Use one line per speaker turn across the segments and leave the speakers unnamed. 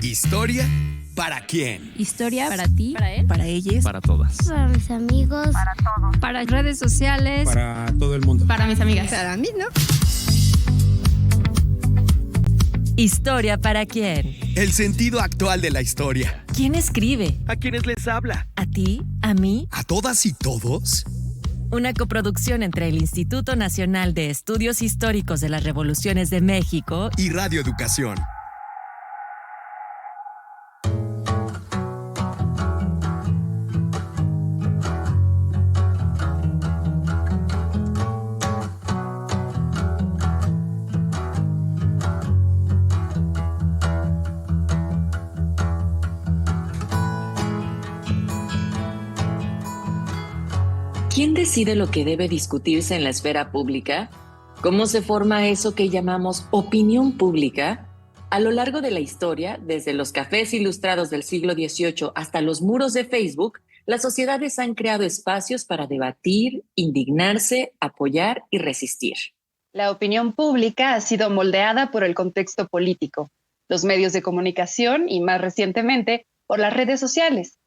¿Historia para quién?
Historia para ti,
para él,
para ellos,
para todas,
para mis amigos,
para todos,
para redes sociales,
para todo el mundo,
para mis amigas,
para mí, ¿no?
¿Historia para quién?
El sentido actual de la historia.
¿Quién escribe?
¿a quiénes les habla?
¿A ti? ¿A mí?
¿A todas y todos?
Una coproducción entre el Instituto Nacional de Estudios Históricos de las Revoluciones de México
y Radio Educación.
¿Quién decide lo que debe discutirse en la esfera pública? ¿Cómo se forma eso que llamamos opinión pública? A lo largo de la historia, desde los cafés ilustrados del siglo XVIII hasta los muros de Facebook, las sociedades han creado espacios para debatir, indignarse, apoyar y resistir.
La opinión pública ha sido moldeada por el contexto político, los medios de comunicación y, más recientemente, por las redes sociales.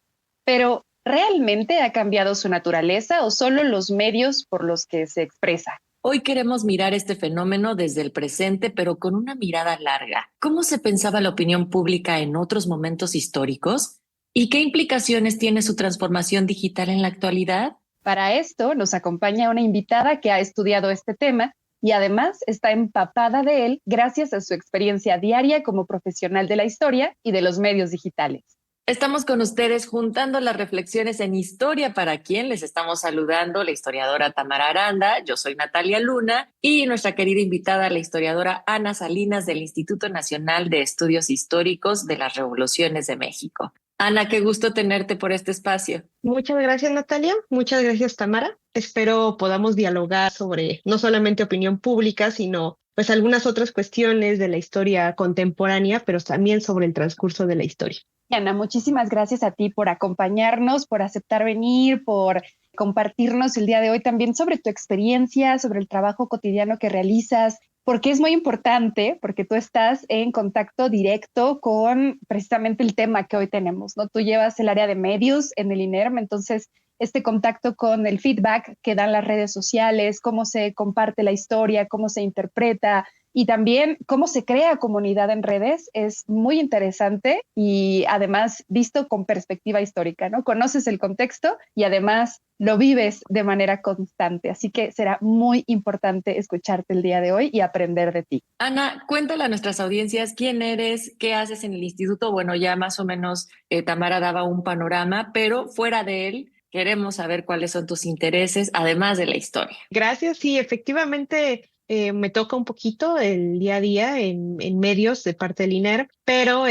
Pero, ¿realmente ha cambiado su naturaleza o solo los medios por los que se expresa?
Hoy queremos mirar este fenómeno desde el presente, pero con una mirada larga. ¿Cómo se pensaba la opinión pública en otros momentos históricos? ¿Y qué implicaciones tiene su transformación digital en la actualidad?
Para esto nos acompaña una invitada que ha estudiado este tema y además está empapada de él gracias a su experiencia diaria como profesional de la historia y de los medios digitales.
Estamos con ustedes juntando las reflexiones en Historia para quién. Les estamos saludando la historiadora Tamara Aranda, yo soy Natalia Luna y nuestra querida invitada, la historiadora Ana Salinas del Instituto Nacional de Estudios Históricos de las Revoluciones de México. Ana, qué gusto tenerte por este espacio.
Muchas gracias, Natalia. Muchas gracias, Tamara. Espero podamos dialogar sobre no solamente opinión pública, sino pues algunas otras cuestiones de la historia contemporánea, pero también sobre el transcurso de la historia.
Ana, muchísimas gracias a ti por acompañarnos, por aceptar venir, por compartirnos el día de hoy también sobre tu experiencia, sobre el trabajo cotidiano que realizas, porque es muy importante, porque tú estás en contacto directo con precisamente el tema que hoy tenemos, ¿no? Tú llevas el área de medios en el INERM, entonces este contacto con el feedback que dan las redes sociales, cómo se comparte la historia, cómo se interpreta, y también cómo se crea comunidad en redes es muy interesante y además visto con perspectiva histórica, ¿no? Conoces el contexto y además lo vives de manera constante. Así que será muy importante escucharte el día de hoy y aprender de ti.
Ana, cuéntale a nuestras audiencias quién eres, qué haces en el instituto. Bueno, ya más o menos Tamara daba un panorama, pero fuera de él, queremos saber cuáles son tus intereses, además de la historia.
Gracias, sí, efectivamente me toca un poquito el día a día en medios de parte del INER, pero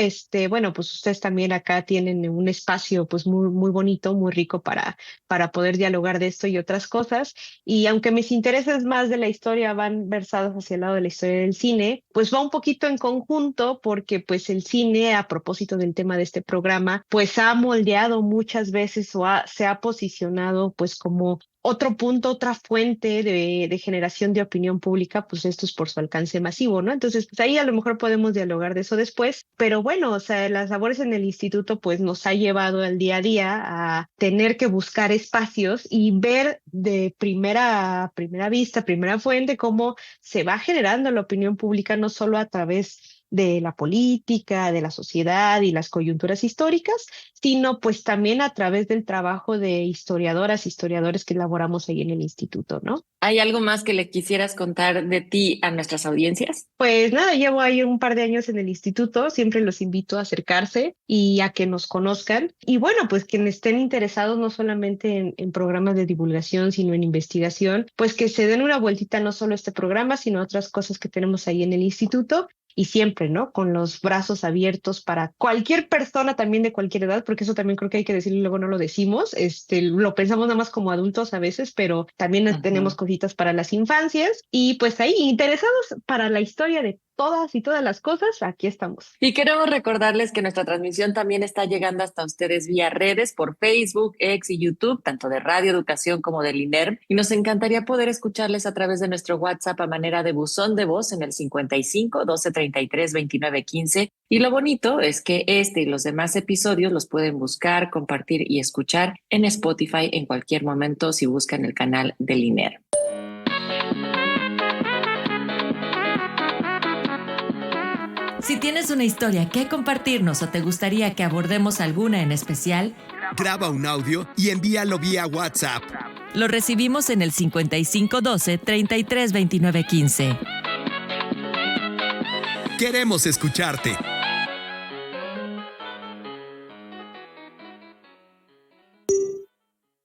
bueno, pues ustedes también acá tienen un espacio pues muy bonito, muy rico para poder dialogar de esto y otras cosas. Y aunque mis intereses más de la historia van versados hacia el lado de la historia del cine, pues va un poquito en conjunto porque pues el cine, a propósito del tema de este programa, pues ha moldeado muchas veces o se ha posicionado pues como otro punto, otra fuente de generación de opinión pública, pues esto es por su alcance masivo, ¿no? Entonces, pues ahí a lo mejor podemos dialogar de eso después, pero bueno, o sea, las labores en el instituto pues nos ha llevado al día a día a tener que buscar espacios y ver de primera vista, primera fuente, cómo se va generando la opinión pública no solo a través de la política, de la sociedad y las coyunturas históricas, sino pues también a través del trabajo de historiadoras, historiadores que elaboramos ahí en el instituto, ¿no?
¿Hay algo más que le quisieras contar de ti a nuestras audiencias?
Pues nada, llevo ahí un par de años en el instituto, siempre los invito a acercarse y a que nos conozcan. Y bueno, pues quienes estén interesados no solamente en programas de divulgación, sino en investigación, pues que se den una vueltita no solo a este programa, sino a otras cosas que tenemos ahí en el instituto. Y siempre, ¿no? Con los brazos abiertos para cualquier persona también de cualquier edad, porque eso también creo que hay que decirlo y luego no lo decimos. Lo pensamos nada más como adultos a veces, pero también tenemos cositas para las infancias y pues ahí interesados para la historia de todas y todas las cosas, aquí estamos.
Y queremos recordarles que nuestra transmisión también está llegando hasta ustedes vía redes por Facebook, X y YouTube, tanto de Radio Educación como del INERM. Y nos encantaría poder escucharles a través de nuestro WhatsApp a manera de buzón de voz en el 55 12 33 29 15. Y lo bonito es que este y los demás episodios los pueden buscar, compartir y escuchar en Spotify en cualquier momento si buscan el canal del INERM.
Si tienes una historia que compartirnos o te gustaría que abordemos alguna en especial,
Graba un audio y envíalo vía WhatsApp.
lo recibimos en el 5512 33 29 15.
Queremos escucharte.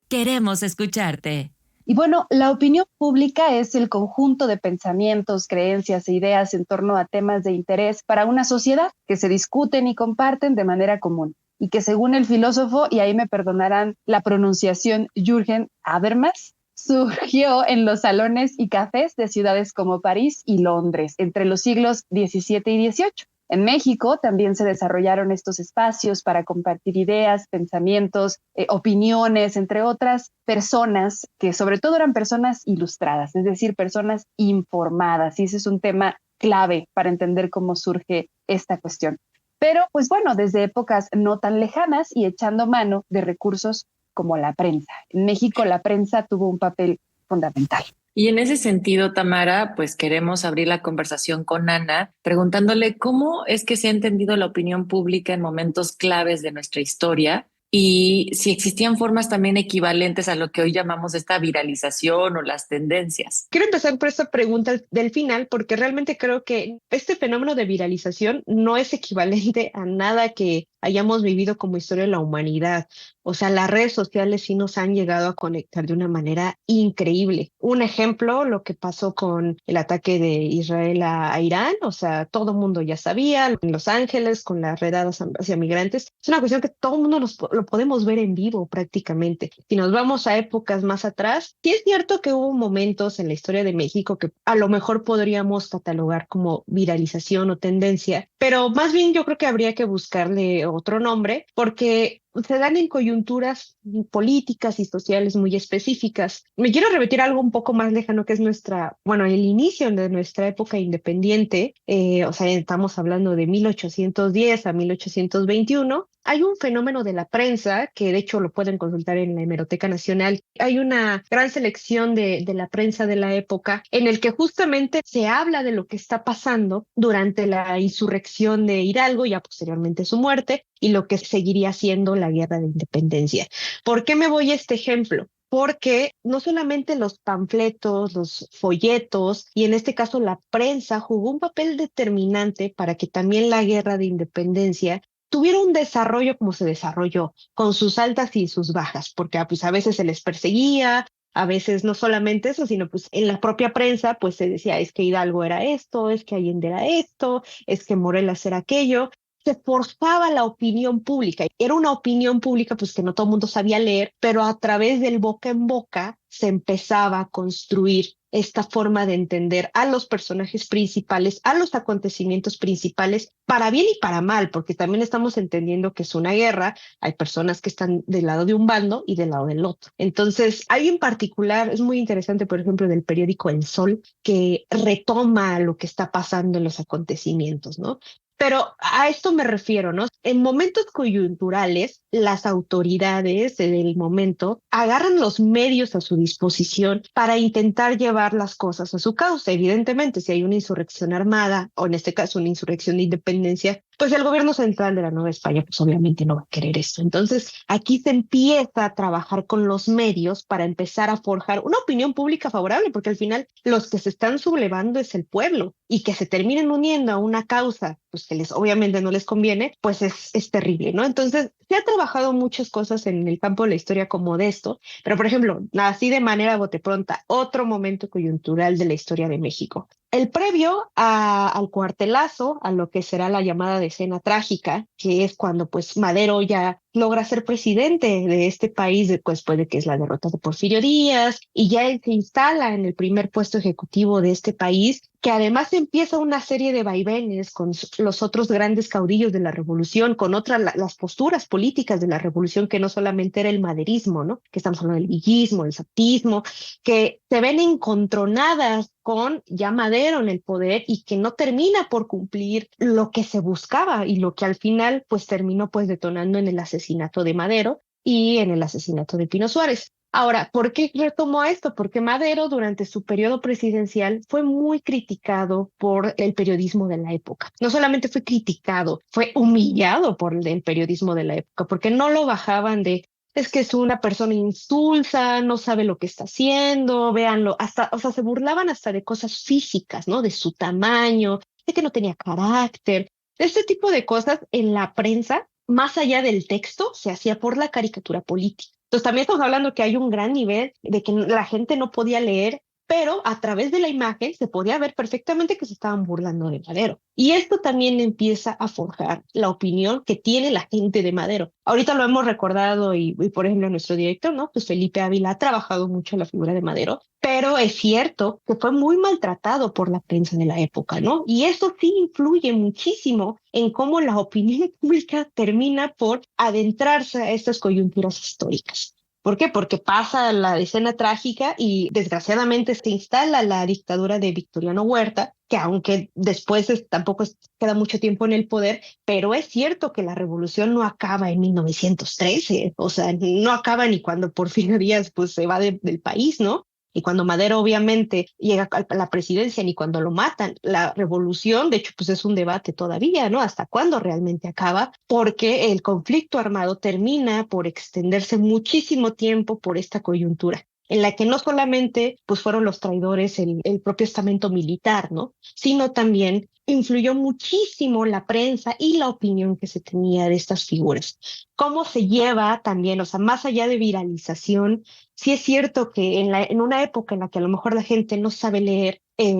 Queremos escucharte.
Y bueno, la opinión pública es el conjunto de pensamientos, creencias e ideas en torno a temas de interés para una sociedad que se discuten y comparten de manera común y que según el filósofo, y ahí me perdonarán la pronunciación, Jürgen Habermas, surgió en los salones y cafés de ciudades como París y Londres entre los siglos XVII y XVIII. En México también se desarrollaron estos espacios para compartir ideas, pensamientos, opiniones, entre otras personas que sobre todo eran personas ilustradas, es decir, personas informadas. Y ese es un tema clave para entender cómo surge esta cuestión. Pero, pues bueno, desde épocas no tan lejanas y echando mano de recursos como la prensa. En México la prensa tuvo un papel fundamental.
Y en ese sentido, Tamara, pues queremos abrir la conversación con Ana, preguntándole cómo es que se ha entendido la opinión pública en momentos claves de nuestra historia y si existían formas también equivalentes a lo que hoy llamamos esta viralización o las tendencias.
Quiero empezar por esta pregunta del final porque realmente creo que este fenómeno de viralización no es equivalente a nada que hayamos vivido como historia de la humanidad. O sea, las redes sociales sí nos han llegado a conectar de una manera increíble. Un ejemplo, lo que pasó con el ataque de Israel a Irán, o sea, todo el mundo ya sabía, en Los Ángeles, con las redadas hacia migrantes. Es una cuestión que todo el mundo lo podemos ver en vivo prácticamente. Si nos vamos a épocas más atrás, sí es cierto que hubo momentos en la historia de México que a lo mejor podríamos catalogar como viralización o tendencia, pero más bien yo creo que habría que buscarle otro nombre, porque se dan en coyunturas políticas y sociales muy específicas. Me quiero repetir algo un poco más lejano que es el inicio de nuestra época independiente, o sea, estamos hablando de 1810 a 1821. Hay un fenómeno de la prensa, que de hecho lo pueden consultar en la Hemeroteca Nacional. Hay una gran selección de la prensa de la época en el que justamente se habla de lo que está pasando durante la insurrección de Hidalgo, ya posteriormente su muerte, y lo que seguiría siendo la Guerra de Independencia. ¿Por qué me voy a este ejemplo? Porque no solamente los panfletos, los folletos y en este caso la prensa jugó un papel determinante para que también la Guerra de Independencia tuviera un desarrollo como se desarrolló, con sus altas y sus bajas, porque pues a veces se les perseguía, a veces no solamente eso, sino pues en la propia prensa pues se decía es que Hidalgo era esto, es que Allende era esto, es que Morelos era aquello. Se forzaba la opinión pública. Era una opinión pública pues que no todo el mundo sabía leer, pero a través del boca en boca se empezaba a construir esta forma de entender a los personajes principales, a los acontecimientos principales, para bien y para mal, porque también estamos entendiendo que es una guerra, hay personas que están del lado de un bando y del lado del otro. Entonces, hay en particular, es muy interesante, por ejemplo, del periódico El Sol, que retoma lo que está pasando en los acontecimientos, ¿no? Pero a esto me refiero, ¿no? En momentos coyunturales, las autoridades del momento agarran los medios a su disposición para intentar llevar las cosas a su causa. Evidentemente, si hay una insurrección armada, o en este caso una insurrección de independencia, pues el gobierno central de la Nueva España, pues obviamente no va a querer esto. Entonces, aquí se empieza a trabajar con los medios para empezar a forjar una opinión pública favorable, porque al final los que se están sublevando es el pueblo, y que se terminen uniendo a una causa, pues que obviamente no les conviene, pues es terrible, ¿no? Entonces, se ha trabajado muchas cosas en el campo de la historia como de esto, pero por ejemplo, así de manera bote pronta, otro momento coyuntural de la historia de México. El previo al cuartelazo, a lo que será la llamada decena trágica, que es cuando pues Madero ya logra ser presidente de este país después de que es la derrota de Porfirio Díaz, y ya él se instala en el primer puesto ejecutivo de este país, que además empieza una serie de vaivenes con los otros grandes caudillos de la revolución, con las posturas políticas de la revolución, que no solamente era el maderismo, ¿no? Que estamos hablando del villismo, el zapatismo, que se ven encontronadas con ya Madero en el poder y que no termina por cumplir lo que se buscaba y lo que al final pues terminó pues detonando en el asesinato de Madero y en el asesinato de Pino Suárez. Ahora, ¿por qué retomo esto? Porque Madero durante su periodo presidencial fue muy criticado por el periodismo de la época. No solamente fue criticado, fue humillado por el periodismo de la época, porque no lo bajaban de es que es una persona insulsa, no sabe lo que está haciendo, véanlo, hasta, o sea, se burlaban hasta de cosas físicas, ¿no? De su tamaño, de que no tenía carácter, este tipo de cosas en la prensa, más allá del texto, se hacía por la caricatura política. Entonces también estamos hablando que hay un gran nivel de que la gente no podía leer, pero a través de la imagen se podía ver perfectamente que se estaban burlando de Madero. Y esto también empieza a forjar la opinión que tiene la gente de Madero. Ahorita lo hemos recordado y por ejemplo, nuestro director, ¿no? Pues Felipe Ávila ha trabajado mucho en la figura de Madero, pero es cierto que fue muy maltratado por la prensa de la época, ¿no? Y eso sí influye muchísimo en cómo la opinión pública termina por adentrarse a estas coyunturas históricas. ¿Por qué? Porque pasa la escena trágica y desgraciadamente se instala la dictadura de Victoriano Huerta, que aunque después tampoco queda mucho tiempo en el poder, pero es cierto que la revolución no acaba en 1913, o sea, no acaba ni cuando Porfirio Díaz pues se va del país, ¿no? Y cuando Madero obviamente llega a la presidencia, ni cuando lo matan. La revolución, de hecho, pues es un debate todavía, ¿no? ¿Hasta cuándo realmente acaba? Porque el conflicto armado termina por extenderse muchísimo tiempo por esta coyuntura, en la que no solamente pues fueron los traidores el propio estamento militar, ¿no? Sino también influyó muchísimo la prensa y la opinión que se tenía de estas figuras. Cómo se lleva también, o sea, más allá de viralización, sí es cierto que en una época en la que a lo mejor la gente no sabe leer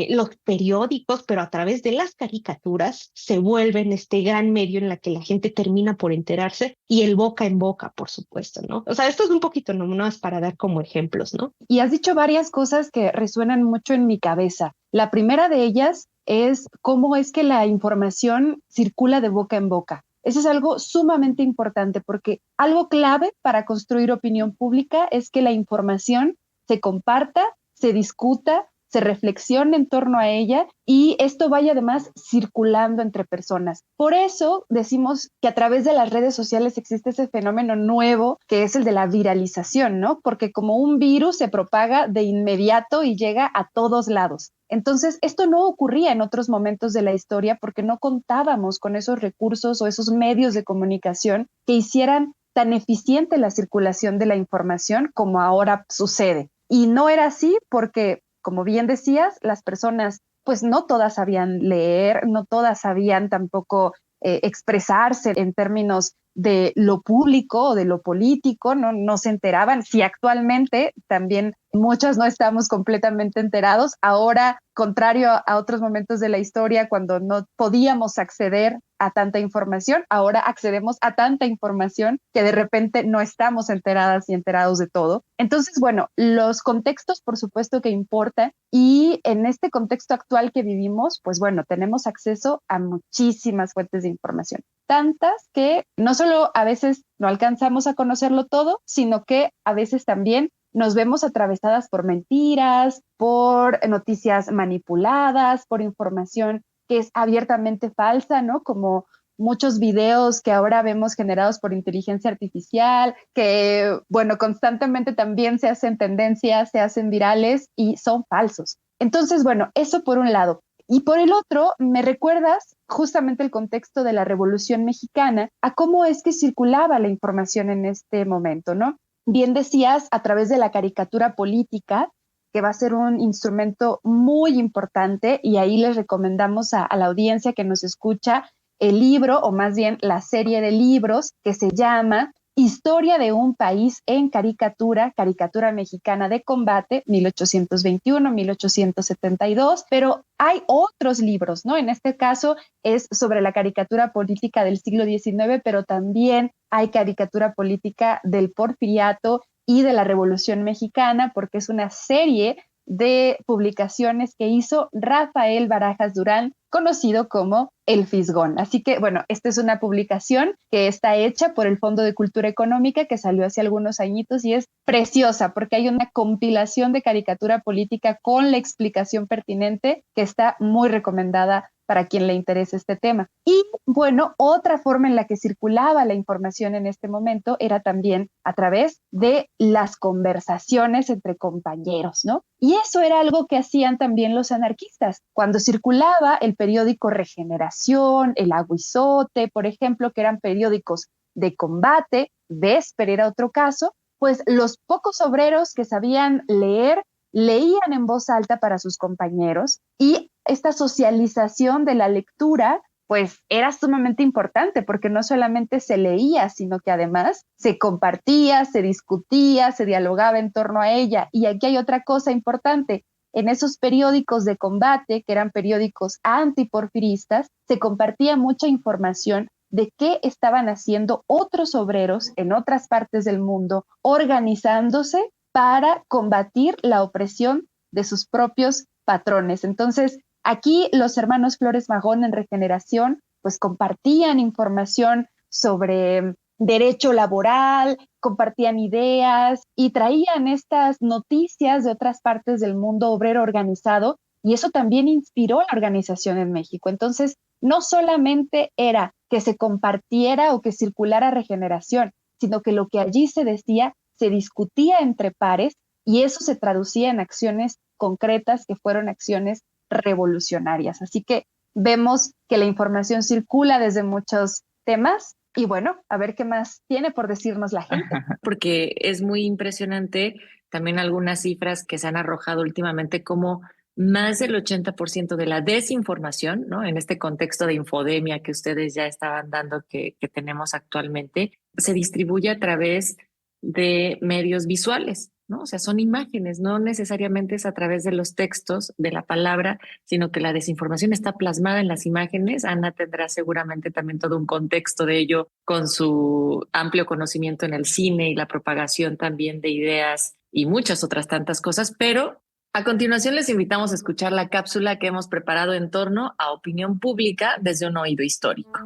los periódicos, pero a través de las caricaturas se vuelven este gran medio en la que la gente termina por enterarse y el boca en boca, por supuesto, ¿no? O sea, esto es un poquito nomás para dar como ejemplos, ¿no?
Y has dicho varias cosas que resuenan mucho en mi cabeza. La primera de ellas es cómo es que la información circula de boca en boca. Eso es algo sumamente importante porque algo clave para construir opinión pública es que la información se comparta, se discuta, se reflexione en torno a ella y esto vaya además circulando entre personas. Por eso decimos que a través de las redes sociales existe ese fenómeno nuevo que es el de la viralización, ¿no? Porque como un virus se propaga de inmediato y llega a todos lados. Entonces, esto no ocurría en otros momentos de la historia porque no contábamos con esos recursos o esos medios de comunicación que hicieran tan eficiente la circulación de la información como ahora sucede. Y no era así porque, como bien decías, las personas, pues no todas sabían leer, no todas sabían tampoco expresarse en términos de lo público o de lo político, no se enteraban. Si actualmente también muchos no estamos completamente enterados, ahora, contrario a otros momentos de la historia, cuando no podíamos acceder a tanta información, ahora accedemos a tanta información que de repente no estamos enteradas y enterados de todo. Entonces, bueno, los contextos, por supuesto que importan, y en este contexto actual que vivimos, pues bueno, tenemos acceso a muchísimas fuentes de información, tantas que no solo a veces no alcanzamos a conocerlo todo, sino que a veces también nos vemos atravesadas por mentiras, por noticias manipuladas, por información que es abiertamente falsa, ¿no? Como muchos videos que ahora vemos generados por inteligencia artificial, que, bueno, constantemente también se hacen tendencias, se hacen virales y son falsos. Entonces, bueno, eso por un lado. Y por el otro, me recuerdas justamente el contexto de la Revolución Mexicana, a cómo es que circulaba la información en este momento, ¿no? Bien decías, a través de la caricatura política, que va a ser un instrumento muy importante, y ahí les recomendamos a la audiencia que nos escucha el libro, o más bien la serie de libros que se llama Historia de un país en caricatura, caricatura mexicana de combate, 1821-1872, pero hay otros libros, ¿no? En este caso es sobre la caricatura política del siglo XIX, pero también hay caricatura política del Porfiriato y de la Revolución Mexicana, porque es una serie de publicaciones que hizo Rafael Barajas Durán, conocido como El Fisgón. Así que, bueno, esta es una publicación que está hecha por el Fondo de Cultura Económica, que salió hace algunos añitos y es preciosa porque hay una compilación de caricatura política con la explicación pertinente que está muy recomendada para quien le interese este tema. Y bueno, otra forma en la que circulaba la información en este momento era también a través de las conversaciones entre compañeros, ¿no? Y eso era algo que hacían también los anarquistas. Cuando circulaba el periódico Regeneración, el Aguizote, por ejemplo, que eran periódicos de combate, Vesper era otro caso, pues los pocos obreros que sabían leer, leían en voz alta para sus compañeros y esta socialización de la lectura pues era sumamente importante porque no solamente se leía, sino que además se compartía, se discutía, se dialogaba en torno a ella. Y aquí hay otra cosa importante. En esos periódicos de combate, que eran periódicos antiporfiristas, se compartía mucha información de qué estaban haciendo otros obreros en otras partes del mundo, organizándose para combatir la opresión de sus propios patrones. Entonces, aquí los hermanos Flores Magón en Regeneración pues compartían información sobre derecho laboral, compartían ideas y traían estas noticias de otras partes del mundo obrero organizado y eso también inspiró la organización en México. Entonces, no solamente era que se compartiera o que circulara Regeneración, sino que lo que allí se decía se discutía entre pares y eso se traducía en acciones concretas que fueron acciones revolucionarias. Así que vemos que la información circula desde muchos temas y bueno, a ver qué más tiene por decirnos la gente.
Porque es muy impresionante también algunas cifras que se han arrojado últimamente como más del 80% de la desinformación, ¿no? En este contexto de infodemia que ustedes ya estaban dando que tenemos actualmente, se distribuye a través de medios visuales, ¿no? O sea, son imágenes, no necesariamente es a través de los textos, de la palabra, sino que la desinformación está plasmada en las imágenes. Ana tendrá seguramente también todo un contexto de ello con su amplio conocimiento en el cine y la propagación también de ideas y muchas otras tantas cosas, pero a continuación les invitamos a escuchar la cápsula que hemos preparado en torno a opinión pública desde un oído histórico.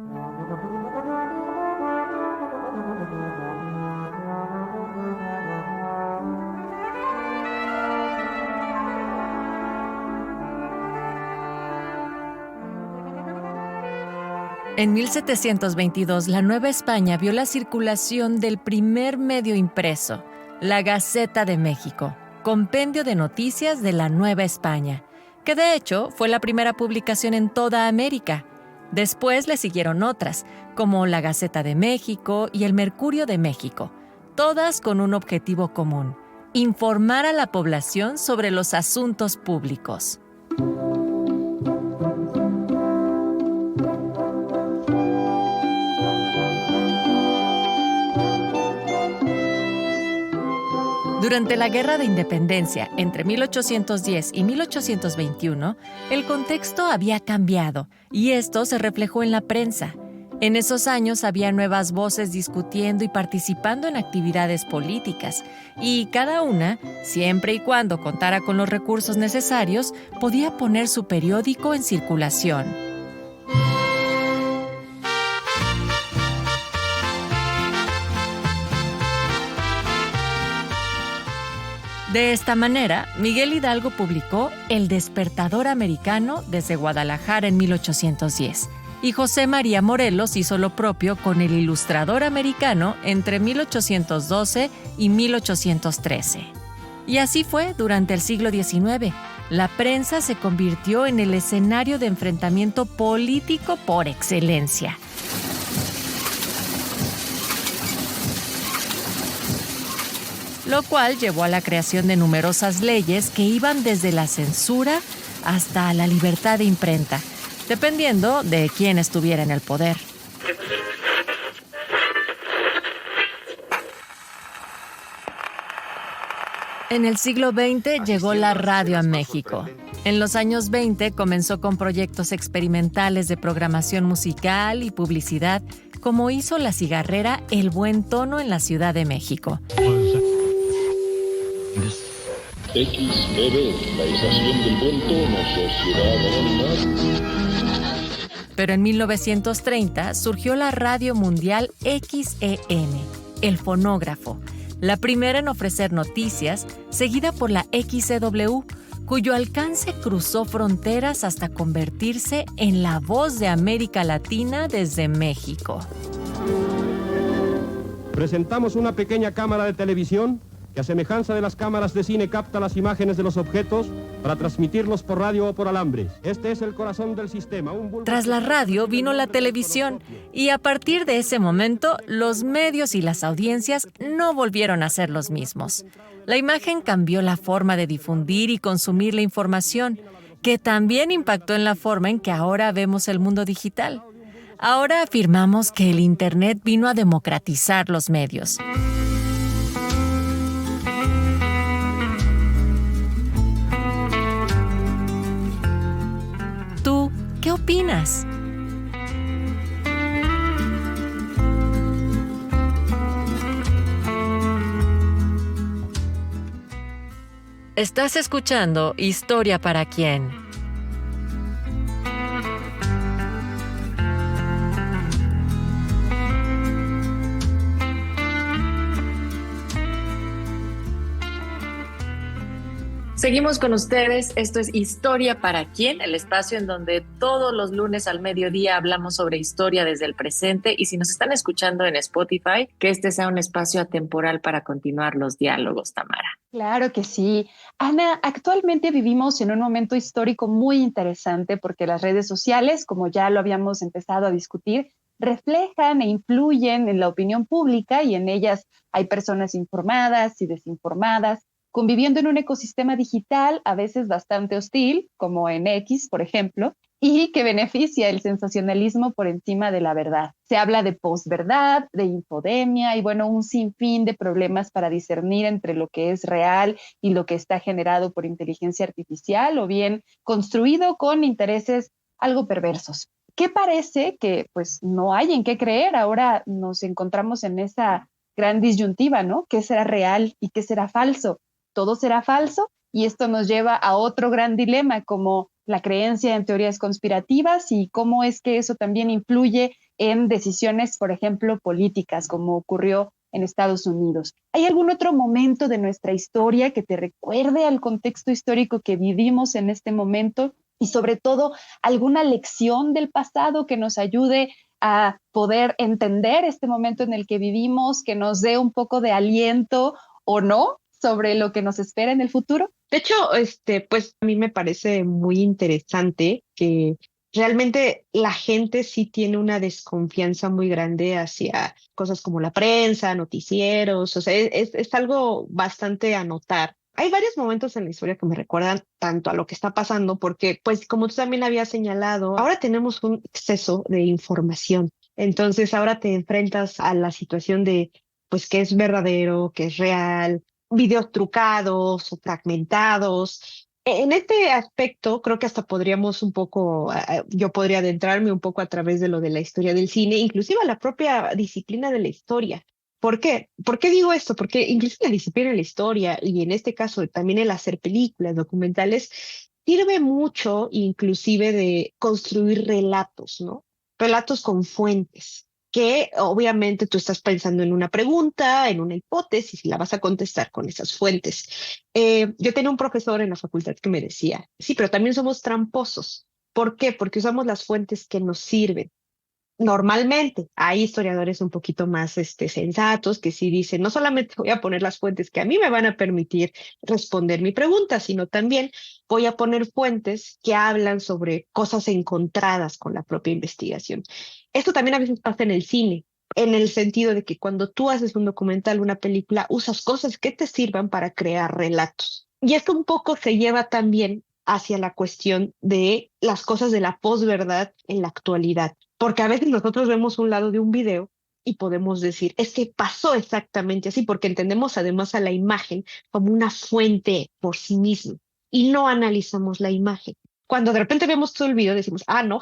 En 1722, la Nueva España vio la circulación del primer medio impreso, la Gaceta de México, compendio de noticias de la Nueva España, que de hecho fue la primera publicación en toda América. Después le siguieron otras, como la Gaceta de México y el Mercurio de México, todas con un objetivo común: informar a la población sobre los asuntos públicos. Durante la Guerra de Independencia, entre 1810 y 1821, el contexto había cambiado y esto se reflejó en la prensa. En esos años había nuevas voces discutiendo y participando en actividades políticas, y cada una, siempre y cuando contara con los recursos necesarios, podía poner su periódico en circulación. De esta manera, Miguel Hidalgo publicó El Despertador Americano desde Guadalajara en 1810, y José María Morelos hizo lo propio con El Ilustrador Americano entre 1812 y 1813. Y así fue durante el siglo XIX. La prensa se convirtió en el escenario de enfrentamiento político por excelencia. Lo cual llevó a la creación de numerosas leyes que iban desde la censura hasta la libertad de imprenta, dependiendo de quién estuviera en el poder. En el siglo XX llegó la radio a México. En los años 20 comenzó con proyectos experimentales de programación musical y publicidad, como hizo la cigarrera El Buen Tono en la Ciudad de México.
XBB, la estación del Buen Tono, Sociedad Anónima.
Pero en 1930 surgió la radio mundial XEN, el fonógrafo, la primera en ofrecer noticias, seguida por la XCW, cuyo alcance cruzó fronteras hasta convertirse en la voz de América Latina desde México.
Presentamos una pequeña cámara de televisión que, a semejanza de las cámaras de cine, capta las imágenes de los objetos para transmitirlos por radio o por alambres. Este es el corazón del sistema.
Tras la radio vino la televisión y a partir de ese momento los medios y las audiencias no volvieron a ser los mismos. La imagen cambió la forma de difundir y consumir la información, que también impactó en la forma en que ahora vemos el mundo digital. Ahora afirmamos que el Internet vino a democratizar los medios. ¿Tú qué opinas? Estás escuchando Historia para quién.
Seguimos con ustedes, esto es Historia para quién, el espacio en donde todos los lunes al mediodía hablamos sobre historia desde el presente, y si nos están escuchando en Spotify, que este sea un espacio atemporal para continuar los diálogos, Tamara.
Claro que sí. Ana, actualmente vivimos en un momento histórico muy interesante porque las redes sociales, como ya lo habíamos empezado a discutir, reflejan e influyen en la opinión pública, y en ellas hay personas informadas y desinformadas, conviviendo en un ecosistema digital a veces bastante hostil, como en X, por ejemplo, y que beneficia el sensacionalismo por encima de la verdad. Se habla de posverdad, de infodemia y, bueno, un sinfín de problemas para discernir entre lo que es real y lo que está generado por inteligencia artificial o bien construido con intereses algo perversos. ¿Qué parece que pues no hay en qué creer? Ahora nos encontramos en esa gran disyuntiva, ¿no? ¿Qué será real y qué será falso? Todo será falso, y esto nos lleva a otro gran dilema, como la creencia en teorías conspirativas y cómo es que eso también influye en decisiones, por ejemplo, políticas, como ocurrió en Estados Unidos. ¿Hay algún otro momento de nuestra historia que te recuerde al contexto histórico que vivimos en este momento, y sobre todo alguna lección del pasado que nos ayude a poder entender este momento en el que vivimos, que nos dé un poco de aliento o no sobre lo que nos espera en el futuro?
De hecho, pues a mí me parece muy interesante que realmente la gente sí tiene una desconfianza muy grande hacia cosas como la prensa, noticieros, o sea, es algo bastante a notar. Hay varios momentos en la historia que me recuerdan tanto a lo que está pasando, porque, pues, como tú también habías señalado, ahora tenemos un exceso de información. Entonces, ahora te enfrentas a la situación de, pues, qué es verdadero, qué es real, videos trucados o fragmentados. En este aspecto, creo que hasta podríamos un poco, yo podría adentrarme un poco a través de lo de la historia del cine, inclusive a la propia disciplina de la historia. ¿Por qué? ¿Por qué digo esto? Porque inclusive la disciplina de la historia, y en este caso también el hacer películas, documentales, sirve mucho inclusive de construir relatos, ¿no? Relatos con fuentes, que obviamente tú estás pensando en una pregunta, en una hipótesis, y la vas a contestar con esas fuentes. Yo tenía un profesor en la facultad que me decía, sí, pero también somos tramposos. ¿Por qué? Porque usamos las fuentes que nos sirven. Normalmente hay historiadores un poquito más sensatos que sí dicen, no solamente voy a poner las fuentes que a mí me van a permitir responder mi pregunta, sino también voy a poner fuentes que hablan sobre cosas encontradas con la propia investigación. Esto también a veces pasa en el cine, en el sentido de que cuando tú haces un documental, una película, usas cosas que te sirvan para crear relatos. Y esto un poco se lleva también hacia la cuestión de las cosas de la posverdad en la actualidad. Porque a veces nosotros vemos un lado de un video y podemos decir, es que pasó exactamente así, porque entendemos además a la imagen como una fuente por sí misma y no analizamos la imagen. Cuando de repente vemos todo el video decimos, ah, no,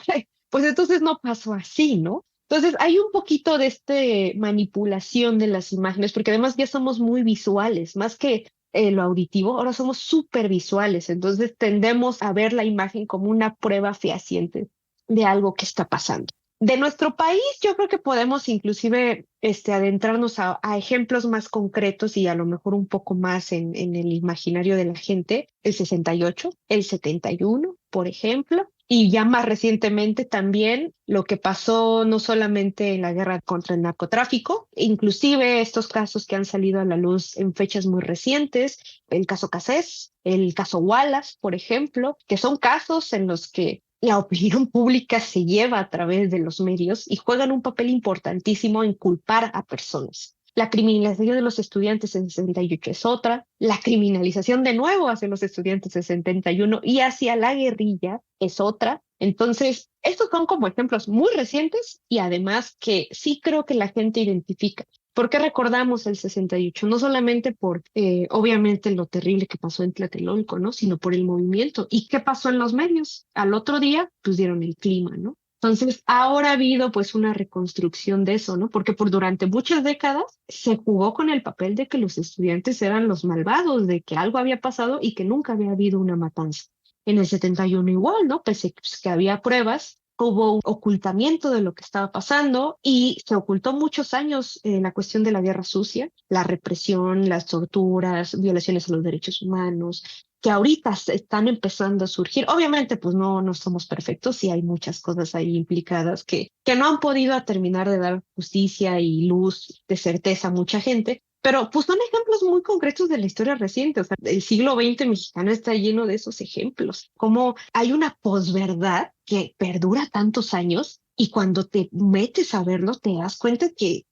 pues entonces no pasó así, ¿no? Entonces hay un poquito de manipulación de las imágenes, porque además ya somos muy visuales, más que lo auditivo, ahora somos súper visuales, entonces tendemos a ver la imagen como una prueba fehaciente de algo que está pasando. De nuestro país, yo creo que podemos inclusive adentrarnos a ejemplos más concretos y a lo mejor un poco más en el imaginario de la gente, el 68, el 71, por ejemplo, y ya más recientemente también lo que pasó no solamente en la guerra contra el narcotráfico, inclusive estos casos que han salido a la luz en fechas muy recientes, el caso Cassés, el caso Wallace, por ejemplo, que son casos en los que la opinión pública se lleva a través de los medios y juegan un papel importantísimo en culpar a personas. La criminalización de los estudiantes en 68 es otra, la criminalización de nuevo hacia los estudiantes en 71 y hacia la guerrilla es otra. Entonces, estos son como ejemplos muy recientes y además que sí creo que la gente identifica. ¿Por qué recordamos el 68? No solamente por, obviamente, lo terrible que pasó en Tlatelolco, ¿no? Sino por el movimiento. ¿Y qué pasó en los medios? Al otro día, pues dieron el clima, ¿no? Entonces, ahora ha habido pues una reconstrucción de eso, ¿no? Porque durante muchas décadas se jugó con el papel de que los estudiantes eran los malvados, de que algo había pasado y que nunca había habido una matanza. En el 71 igual, ¿no? Pese pues, que había pruebas, hubo un ocultamiento de lo que estaba pasando y se ocultó muchos años la cuestión de la guerra sucia, la represión, las torturas, violaciones a los derechos humanos, que ahorita están empezando a surgir. Obviamente, pues no somos perfectos y hay muchas cosas ahí implicadas que no han podido terminar de dar justicia y luz de certeza a mucha gente. Pero pues son ejemplos muy concretos de la historia reciente. O sea, el siglo XX mexicano está lleno de esos ejemplos. Como hay una posverdad que perdura tantos años y cuando te metes a verlo te das cuenta que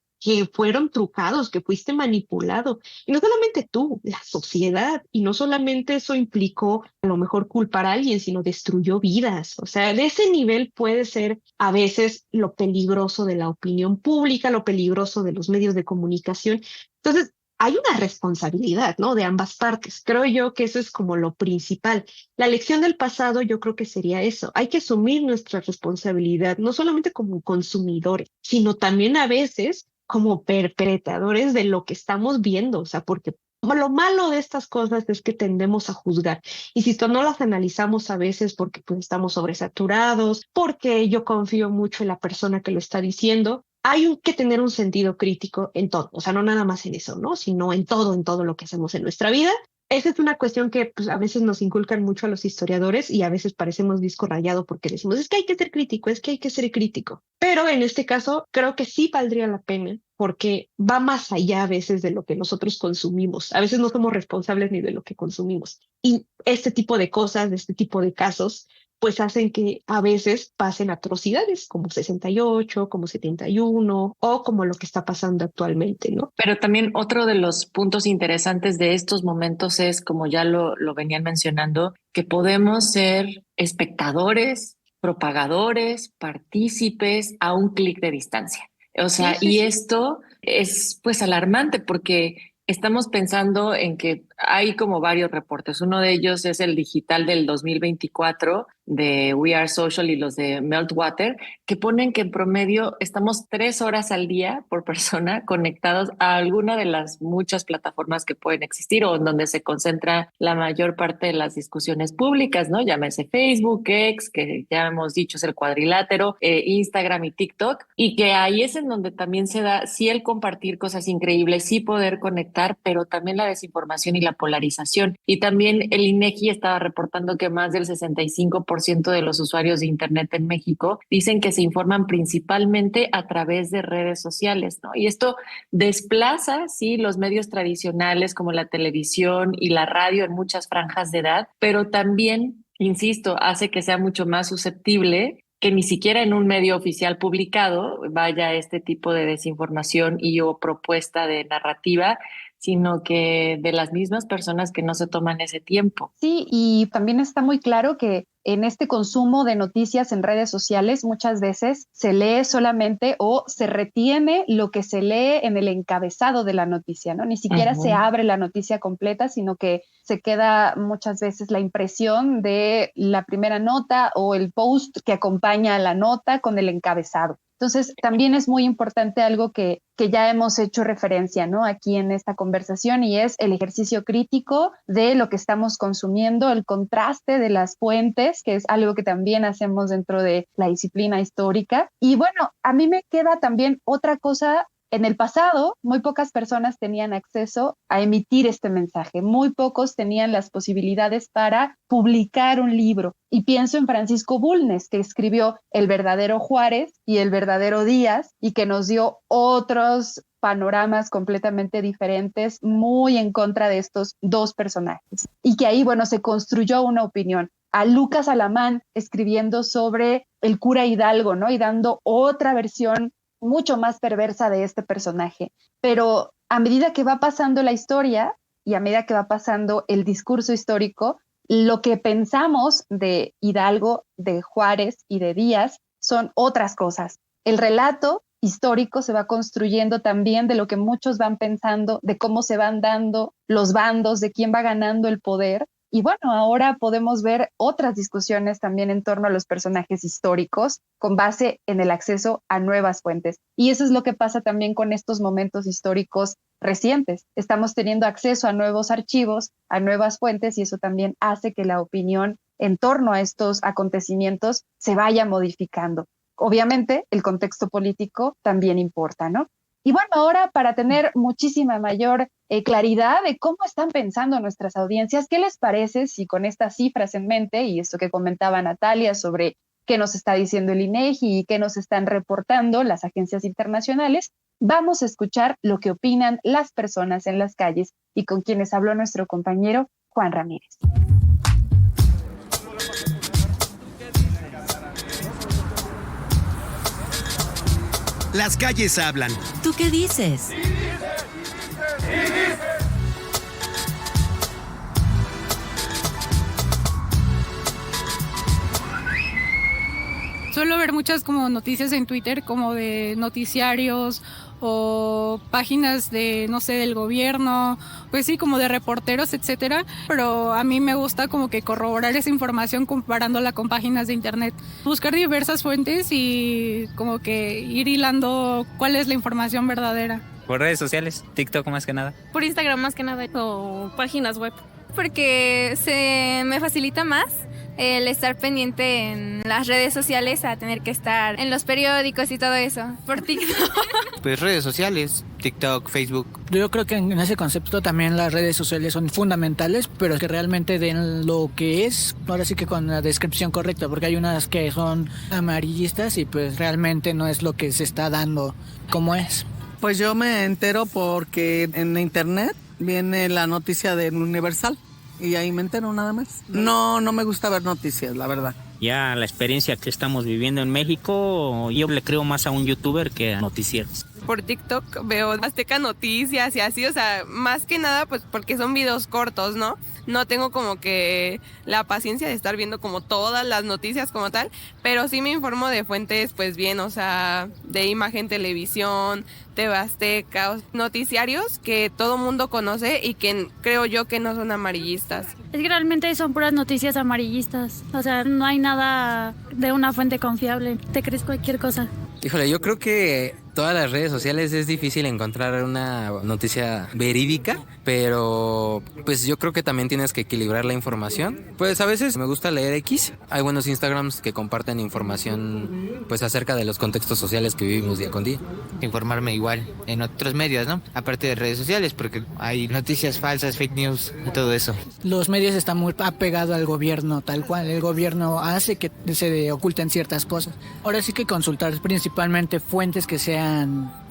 fueron trucados, que fuiste manipulado. Y no solamente tú, la sociedad. Y no solamente eso implicó a lo mejor culpar a alguien, sino destruyó vidas. O sea, de ese nivel puede ser a veces lo peligroso de la opinión pública, lo peligroso de los medios de comunicación. Entonces, hay una responsabilidad, ¿no? De ambas partes. Creo yo que eso es como lo principal. La lección del pasado yo creo que sería eso. Hay que asumir nuestra responsabilidad, no solamente como consumidores, sino también a veces como perpetradores de lo que estamos viendo. O sea, porque lo malo de estas cosas es que tendemos a juzgar. Y si no las analizamos a veces porque pues, estamos sobresaturados, porque yo confío mucho en la persona que lo está diciendo, hay que tener un sentido crítico en todo, o sea, no nada más en eso, ¿no? Sino en todo lo que hacemos en nuestra vida. Esa es una cuestión que pues, a veces nos inculcan mucho a los historiadores y a veces parecemos disco rayado porque decimos, es que hay que ser crítico, es que hay que ser crítico. Pero en este caso creo que sí valdría la pena porque va más allá a veces de lo que nosotros consumimos. A veces no somos responsables ni de lo que consumimos. Y este tipo de cosas, de este tipo de casos, pues hacen que a veces pasen atrocidades como 68, como 71 o como lo que está pasando actualmente, ¿no?
Pero también otro de los puntos interesantes de estos momentos es, como ya lo venían mencionando, que podemos ser espectadores, propagadores, partícipes a un clic de distancia. O sea,
Sí, sí,
y
sí.
esto es pues alarmante porque estamos pensando en que hay como varios reportes. Uno de ellos es el digital del 2024 de We Are Social y los de Meltwater, que ponen que en promedio estamos 3 horas al día por persona conectados a alguna de las muchas plataformas que pueden existir o en donde se concentra la mayor parte de las discusiones públicas, ¿no? Llámese Facebook, X, que ya hemos dicho es el cuadrilátero, Instagram y TikTok, y que ahí es en donde también se da, sí, el compartir cosas increíbles, sí poder conectar, pero también la desinformación y la polarización. Y también el INEGI estaba reportando que más del 65% de los usuarios de Internet en México dicen que se informan principalmente a través de redes sociales, ¿no? Y esto desplaza, sí, los medios tradicionales como la televisión y la radio en muchas franjas de edad, pero también, insisto, hace que sea mucho más susceptible que ni siquiera en un medio oficial publicado vaya este tipo de desinformación y o propuesta de narrativa, sino que de las mismas personas que no se toman ese tiempo.
Sí, y también está muy claro que en este consumo de noticias en redes sociales muchas veces se lee solamente o se retiene lo que se lee en el encabezado de la noticia, ¿no? Ni siquiera se abre la noticia completa, sino que se queda muchas veces la impresión de la primera nota o el post que acompaña a la nota con el encabezado. Entonces, también es muy importante algo que ya hemos hecho referencia, ¿no? Aquí en esta conversación, y es el ejercicio crítico de lo que estamos consumiendo, el contraste de las fuentes, que es algo que también hacemos dentro de la disciplina histórica. Y bueno, a mí me queda también otra cosa. En el pasado, muy pocas personas tenían acceso a emitir este mensaje. Muy pocos tenían las posibilidades para publicar un libro. Y pienso en Francisco Bulnes, que escribió El verdadero Juárez y El verdadero Díaz, y que nos dio otros panoramas completamente diferentes, muy en contra de estos dos personajes. Y que ahí, bueno, se construyó una opinión. A Lucas Alamán escribiendo sobre el cura Hidalgo, ¿no? Y dando otra versión mucho más perversa de este personaje. Pero a medida que va pasando la historia y a medida que va pasando el discurso histórico, lo que pensamos de Hidalgo, de Juárez y de Díaz son otras cosas. El relato histórico se va construyendo también de lo que muchos van pensando, de cómo se van dando los bandos, de quién va ganando el poder. Y bueno, ahora podemos ver otras discusiones también en torno a los personajes históricos con base en el acceso a nuevas fuentes. Y eso es lo que pasa también con estos momentos históricos recientes. Estamos teniendo acceso a nuevos archivos, a nuevas fuentes, y eso también hace que la opinión en torno a estos acontecimientos se vaya modificando. Obviamente, el contexto político también importa, ¿no? Y bueno, ahora para tener muchísima mayor claridad de cómo están pensando nuestras audiencias, ¿qué les parece si con estas cifras en mente y esto que comentaba Natalia sobre qué nos está diciendo el INEGI y qué nos están reportando las agencias internacionales, vamos a escuchar lo que opinan las personas en las calles y con quienes habló nuestro compañero Juan Ramírez?
Las calles hablan.
¿Tú qué dices?
Suelo ver muchas como noticias en Twitter, como de noticiarios o páginas de, no sé, del gobierno, pues sí, como de reporteros, etcétera. Pero a mí me gusta como que corroborar esa información comparándola con páginas de internet. Buscar diversas fuentes y como que ir hilando cuál es la información verdadera.
Por redes sociales, TikTok más que nada.
Por Instagram más que nada o páginas web. Porque se me facilita más el estar pendiente en las redes sociales a tener que estar en los periódicos y todo eso. Por TikTok.
Pues redes sociales, TikTok, Facebook.
Yo creo que en ese concepto también las redes sociales son fundamentales, pero que realmente den lo que es, ahora sí que con la descripción correcta, porque hay unas que son amarillistas y pues realmente no es lo que se está dando como es.
Pues yo me entero porque en internet viene la noticia del Universal. Y ahí me entero nada más. No me gusta ver noticias, la verdad.
Ya la experiencia que estamos viviendo en México, yo le creo más a un youtuber que a noticieros.
Por TikTok veo Azteca Noticias y así, o sea, más que nada pues porque son videos cortos, ¿no? No tengo como que la paciencia de estar viendo como todas las noticias como tal, pero sí me informo de fuentes pues bien, o sea, de Imagen Televisión, TV Azteca, noticiarios que todo mundo conoce y que creo yo que no son amarillistas.
Es que realmente son puras noticias amarillistas, o sea, no hay nada de una fuente confiable, te crees cualquier cosa.
Híjole, yo creo que todas las redes sociales es difícil encontrar una noticia verídica, pero pues yo creo que también tienes que equilibrar la información. Pues a veces me gusta leer X, hay buenos Instagrams que comparten información pues acerca de los contextos sociales que vivimos día con día.
Informarme igual en otros medios, ¿no? Aparte de redes sociales, porque hay noticias falsas, fake news y todo eso.
Los medios están muy apegados al gobierno, tal cual. El gobierno hace que se oculten ciertas cosas. Ahora sí que consultar principalmente fuentes que sean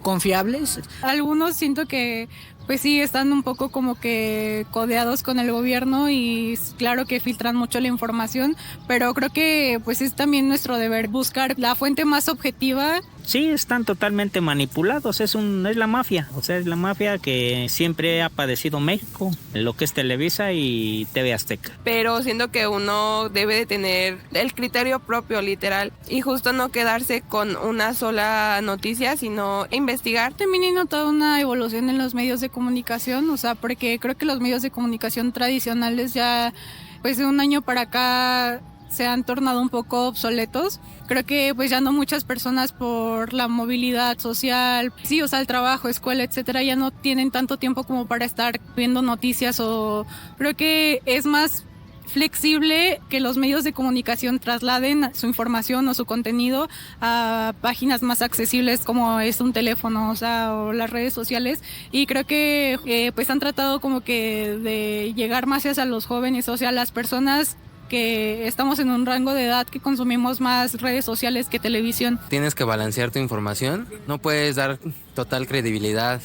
confiables.
Algunos siento que pues sí, están un poco como que codeados con el gobierno y claro que filtran mucho la información, pero creo que pues es también nuestro deber buscar la fuente más objetiva.
Sí, están totalmente manipulados, es la mafia, o sea, es la mafia que siempre ha padecido México, lo que es Televisa y TV Azteca.
Pero siento que uno debe de tener el criterio propio, literal, y justo no quedarse con una sola noticia, sino investigar.
También he notado una evolución en los medios de comunicación, o sea, porque creo que los medios de comunicación tradicionales ya, pues de un año para acá se han tornado un poco obsoletos. Creo que pues ya no muchas personas por la movilidad social, sí, o sea, el trabajo, escuela, etcétera, ya no tienen tanto tiempo como para estar viendo noticias, o creo que es más flexible que los medios de comunicación trasladen su información o su contenido a páginas más accesibles como es un teléfono, o sea, o las redes sociales, y creo que pues han tratado como que de llegar más hacia los jóvenes, o sea, las personas que estamos en un rango de edad que consumimos más redes sociales que televisión.
Tienes que balancear tu información, no puedes dar total credibilidad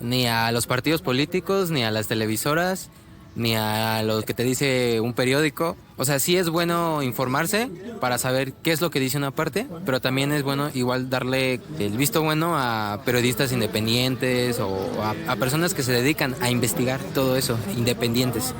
ni a los partidos políticos, ni a las televisoras, ni a lo que te dice un periódico. O sea, sí es bueno informarse para saber qué es lo que dice una parte, pero también es bueno igual darle el visto bueno a periodistas independientes o a personas que se dedican a investigar todo eso, independientes.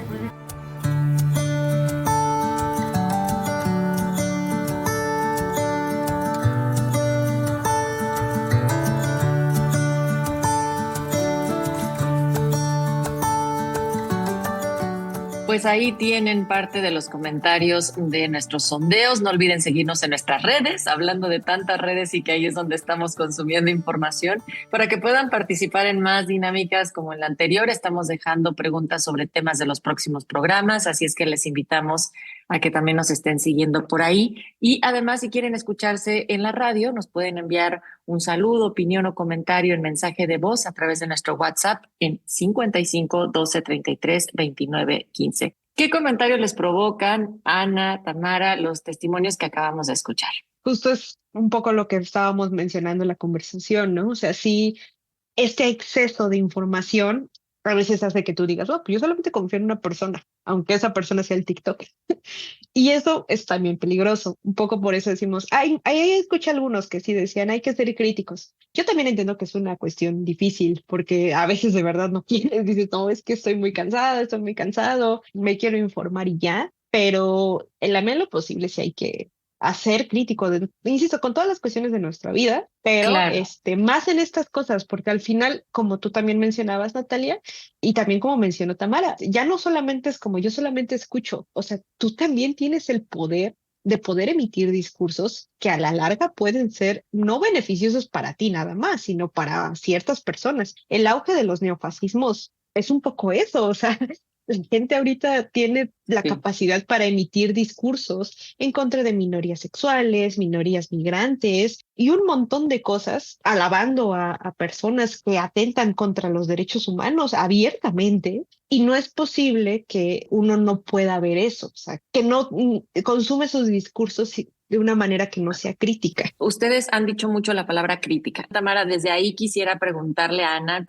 Pues ahí tienen parte de los comentarios de nuestros sondeos. No olviden seguirnos en nuestras redes, hablando de tantas redes y que ahí es donde estamos consumiendo información, para que puedan participar en más dinámicas como en la anterior. Estamos dejando preguntas sobre temas de los próximos programas, así es que les invitamos a que también nos estén siguiendo por ahí. Y además, si quieren escucharse en la radio, nos pueden enviar un saludo, opinión o comentario en mensaje de voz a través de nuestro WhatsApp en 55 12 33 29 15. ¿Qué comentarios les provocan, Ana, Tamara, los testimonios que acabamos de escuchar?
Justo es un poco lo que estábamos mencionando en la conversación, ¿no? O sea, sí, este exceso de información a veces hace que tú digas, oh, pues yo solamente confío en una persona, aunque esa persona sea el TikTok. Y eso es también peligroso. Un poco por eso decimos, ahí escuché algunos que sí decían, hay que ser críticos. Yo también entiendo que es una cuestión difícil, porque a veces de verdad no quieres, dices, no, es que estoy muy cansada, estoy muy cansado, me quiero informar y ya, pero en la medida de lo posible sí hay que hacer crítico, insisto, con todas las cuestiones de nuestra vida, pero
Claro.
Más en estas cosas, porque al final, como tú también mencionabas, Natalia, y también como mencionó Tamara, ya no solamente es como yo solamente escucho, o sea, tú también tienes el poder de poder emitir discursos que a la larga pueden ser no beneficiosos para ti nada más, sino para ciertas personas. El auge de los neofascismos es un poco eso, o sea, la gente ahorita tiene la capacidad para emitir discursos en contra de minorías sexuales, minorías migrantes y un montón de cosas, alabando a personas que atentan contra los derechos humanos abiertamente, y no es posible que uno no pueda ver eso, o sea, que no consume sus discursos de una manera que no sea crítica.
Ustedes han dicho mucho la palabra crítica. Tamara, desde ahí quisiera preguntarle a Ana,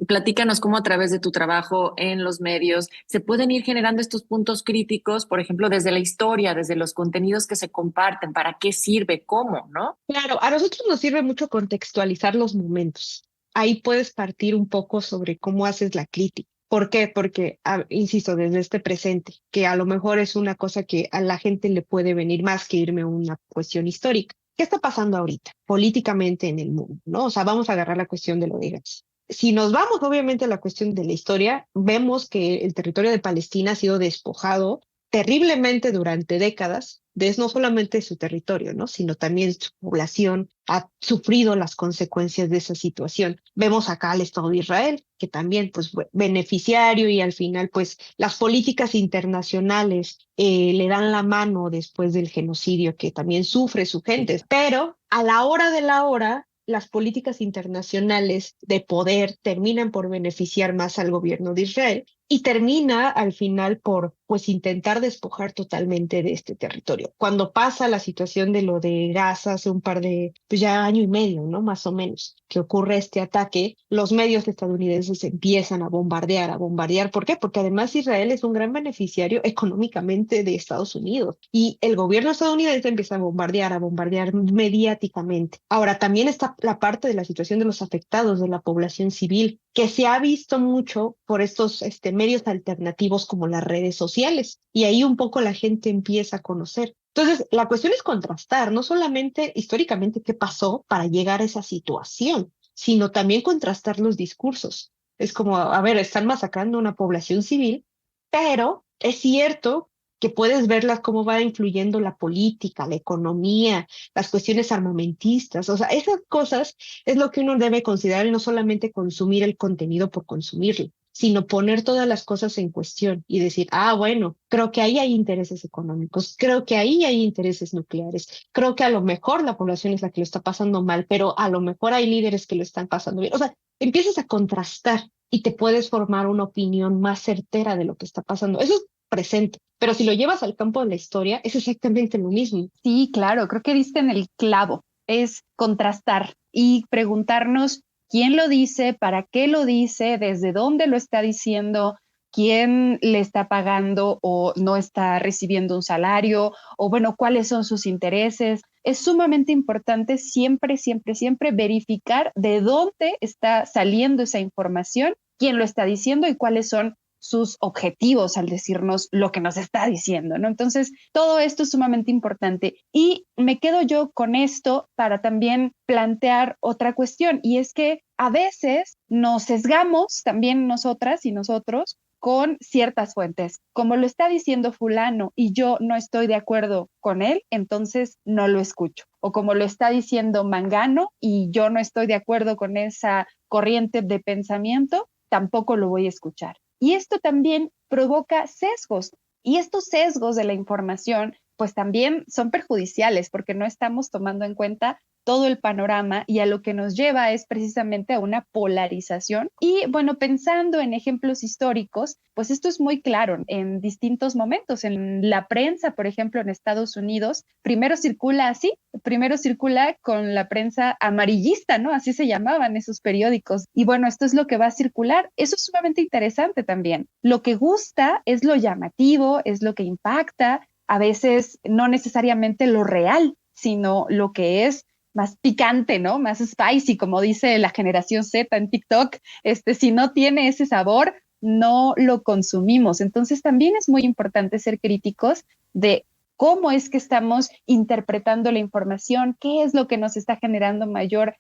platícanos cómo a través de tu trabajo en los medios se pueden ir generando estos puntos críticos, por ejemplo, desde la historia, desde los contenidos que se comparten, para qué sirve, cómo, ¿no?
Claro, a nosotros nos sirve mucho contextualizar los momentos. Ahí puedes partir un poco sobre cómo haces la crítica. ¿Por qué? Porque, insisto, desde este presente, que a lo mejor es una cosa que a la gente le puede venir más que irme a una cuestión histórica. ¿Qué está pasando ahorita políticamente en el mundo? ¿No? O sea, vamos a agarrar la cuestión de lo de Gaza. Si nos vamos obviamente a la cuestión de la historia, vemos que el territorio de Palestina ha sido despojado terriblemente durante décadas, no solamente su territorio, ¿no? Sino también su población ha sufrido las consecuencias de esa situación. Vemos acá al Estado de Israel, que también pues beneficiario, y al final pues las políticas internacionales le dan la mano después del genocidio que también sufre su gente, pero a la hora de la hora las políticas internacionales de poder terminan por beneficiar más al gobierno de Israel y termina al final por pues intentar despojar totalmente de este territorio. Cuando pasa la situación de lo de Gaza hace un par de, pues ya año y medio, ¿no? Más o menos, que ocurre este ataque, los medios estadounidenses empiezan a bombardear, a bombardear. ¿Por qué? Porque además Israel es un gran beneficiario económicamente de Estados Unidos y el gobierno estadounidense empieza a bombardear mediáticamente. Ahora, también está la parte de la situación de los afectados, de la población civil, que se ha visto mucho por estos medios alternativos como las redes sociales, y ahí un poco la gente empieza a conocer. Entonces, la cuestión es contrastar, no solamente históricamente qué pasó para llegar a esa situación, sino también contrastar los discursos. Es como, a ver, están masacrando a una población civil, pero es cierto que puedes verlas cómo va influyendo la política, la economía, las cuestiones armamentistas. O sea, esas cosas es lo que uno debe considerar y no solamente consumir el contenido por consumirlo, sino poner todas las cosas en cuestión y decir, bueno, creo que ahí hay intereses económicos, creo que ahí hay intereses nucleares, creo que a lo mejor la población es la que lo está pasando mal, pero a lo mejor hay líderes que lo están pasando bien. O sea, empiezas a contrastar y te puedes formar una opinión más certera de lo que está pasando. Eso es presente, pero si lo llevas al campo de la historia, es exactamente lo mismo.
Sí, claro, creo que diste en el clavo, es contrastar y preguntarnos quién lo dice, para qué lo dice, desde dónde lo está diciendo, quién le está pagando o no está recibiendo un salario, o bueno, cuáles son sus intereses. Es sumamente importante siempre, siempre, siempre verificar de dónde está saliendo esa información, quién lo está diciendo y cuáles son sus objetivos al decirnos lo que nos está diciendo, ¿no? Entonces, todo esto es sumamente importante. Y me quedo yo con esto para también plantear otra cuestión, y es que a veces nos sesgamos también nosotras y nosotros con ciertas fuentes. Como lo está diciendo fulano y yo no estoy de acuerdo con él, entonces no lo escucho. O como lo está diciendo Mangano y yo no estoy de acuerdo con esa corriente de pensamiento, tampoco lo voy a escuchar. Y esto también provoca sesgos. Y estos sesgos de la información, pues también son perjudiciales porque no estamos tomando en cuenta todo el panorama, y a lo que nos lleva es precisamente a una polarización. Y bueno, pensando en ejemplos históricos, pues esto es muy claro en distintos momentos. En la prensa, por ejemplo, en Estados Unidos, primero circula con la prensa amarillista, ¿no? Así se llamaban esos periódicos. Y bueno, esto es lo que va a circular. Eso es sumamente interesante también. Lo que gusta es lo llamativo, es lo que impacta, a veces no necesariamente lo real, sino lo que es más picante, ¿no? Más spicy, como dice la generación Z en TikTok. Si no tiene ese sabor, no lo consumimos. Entonces también es muy importante ser críticos de cómo es que estamos interpretando la información, qué es lo que nos está generando mayor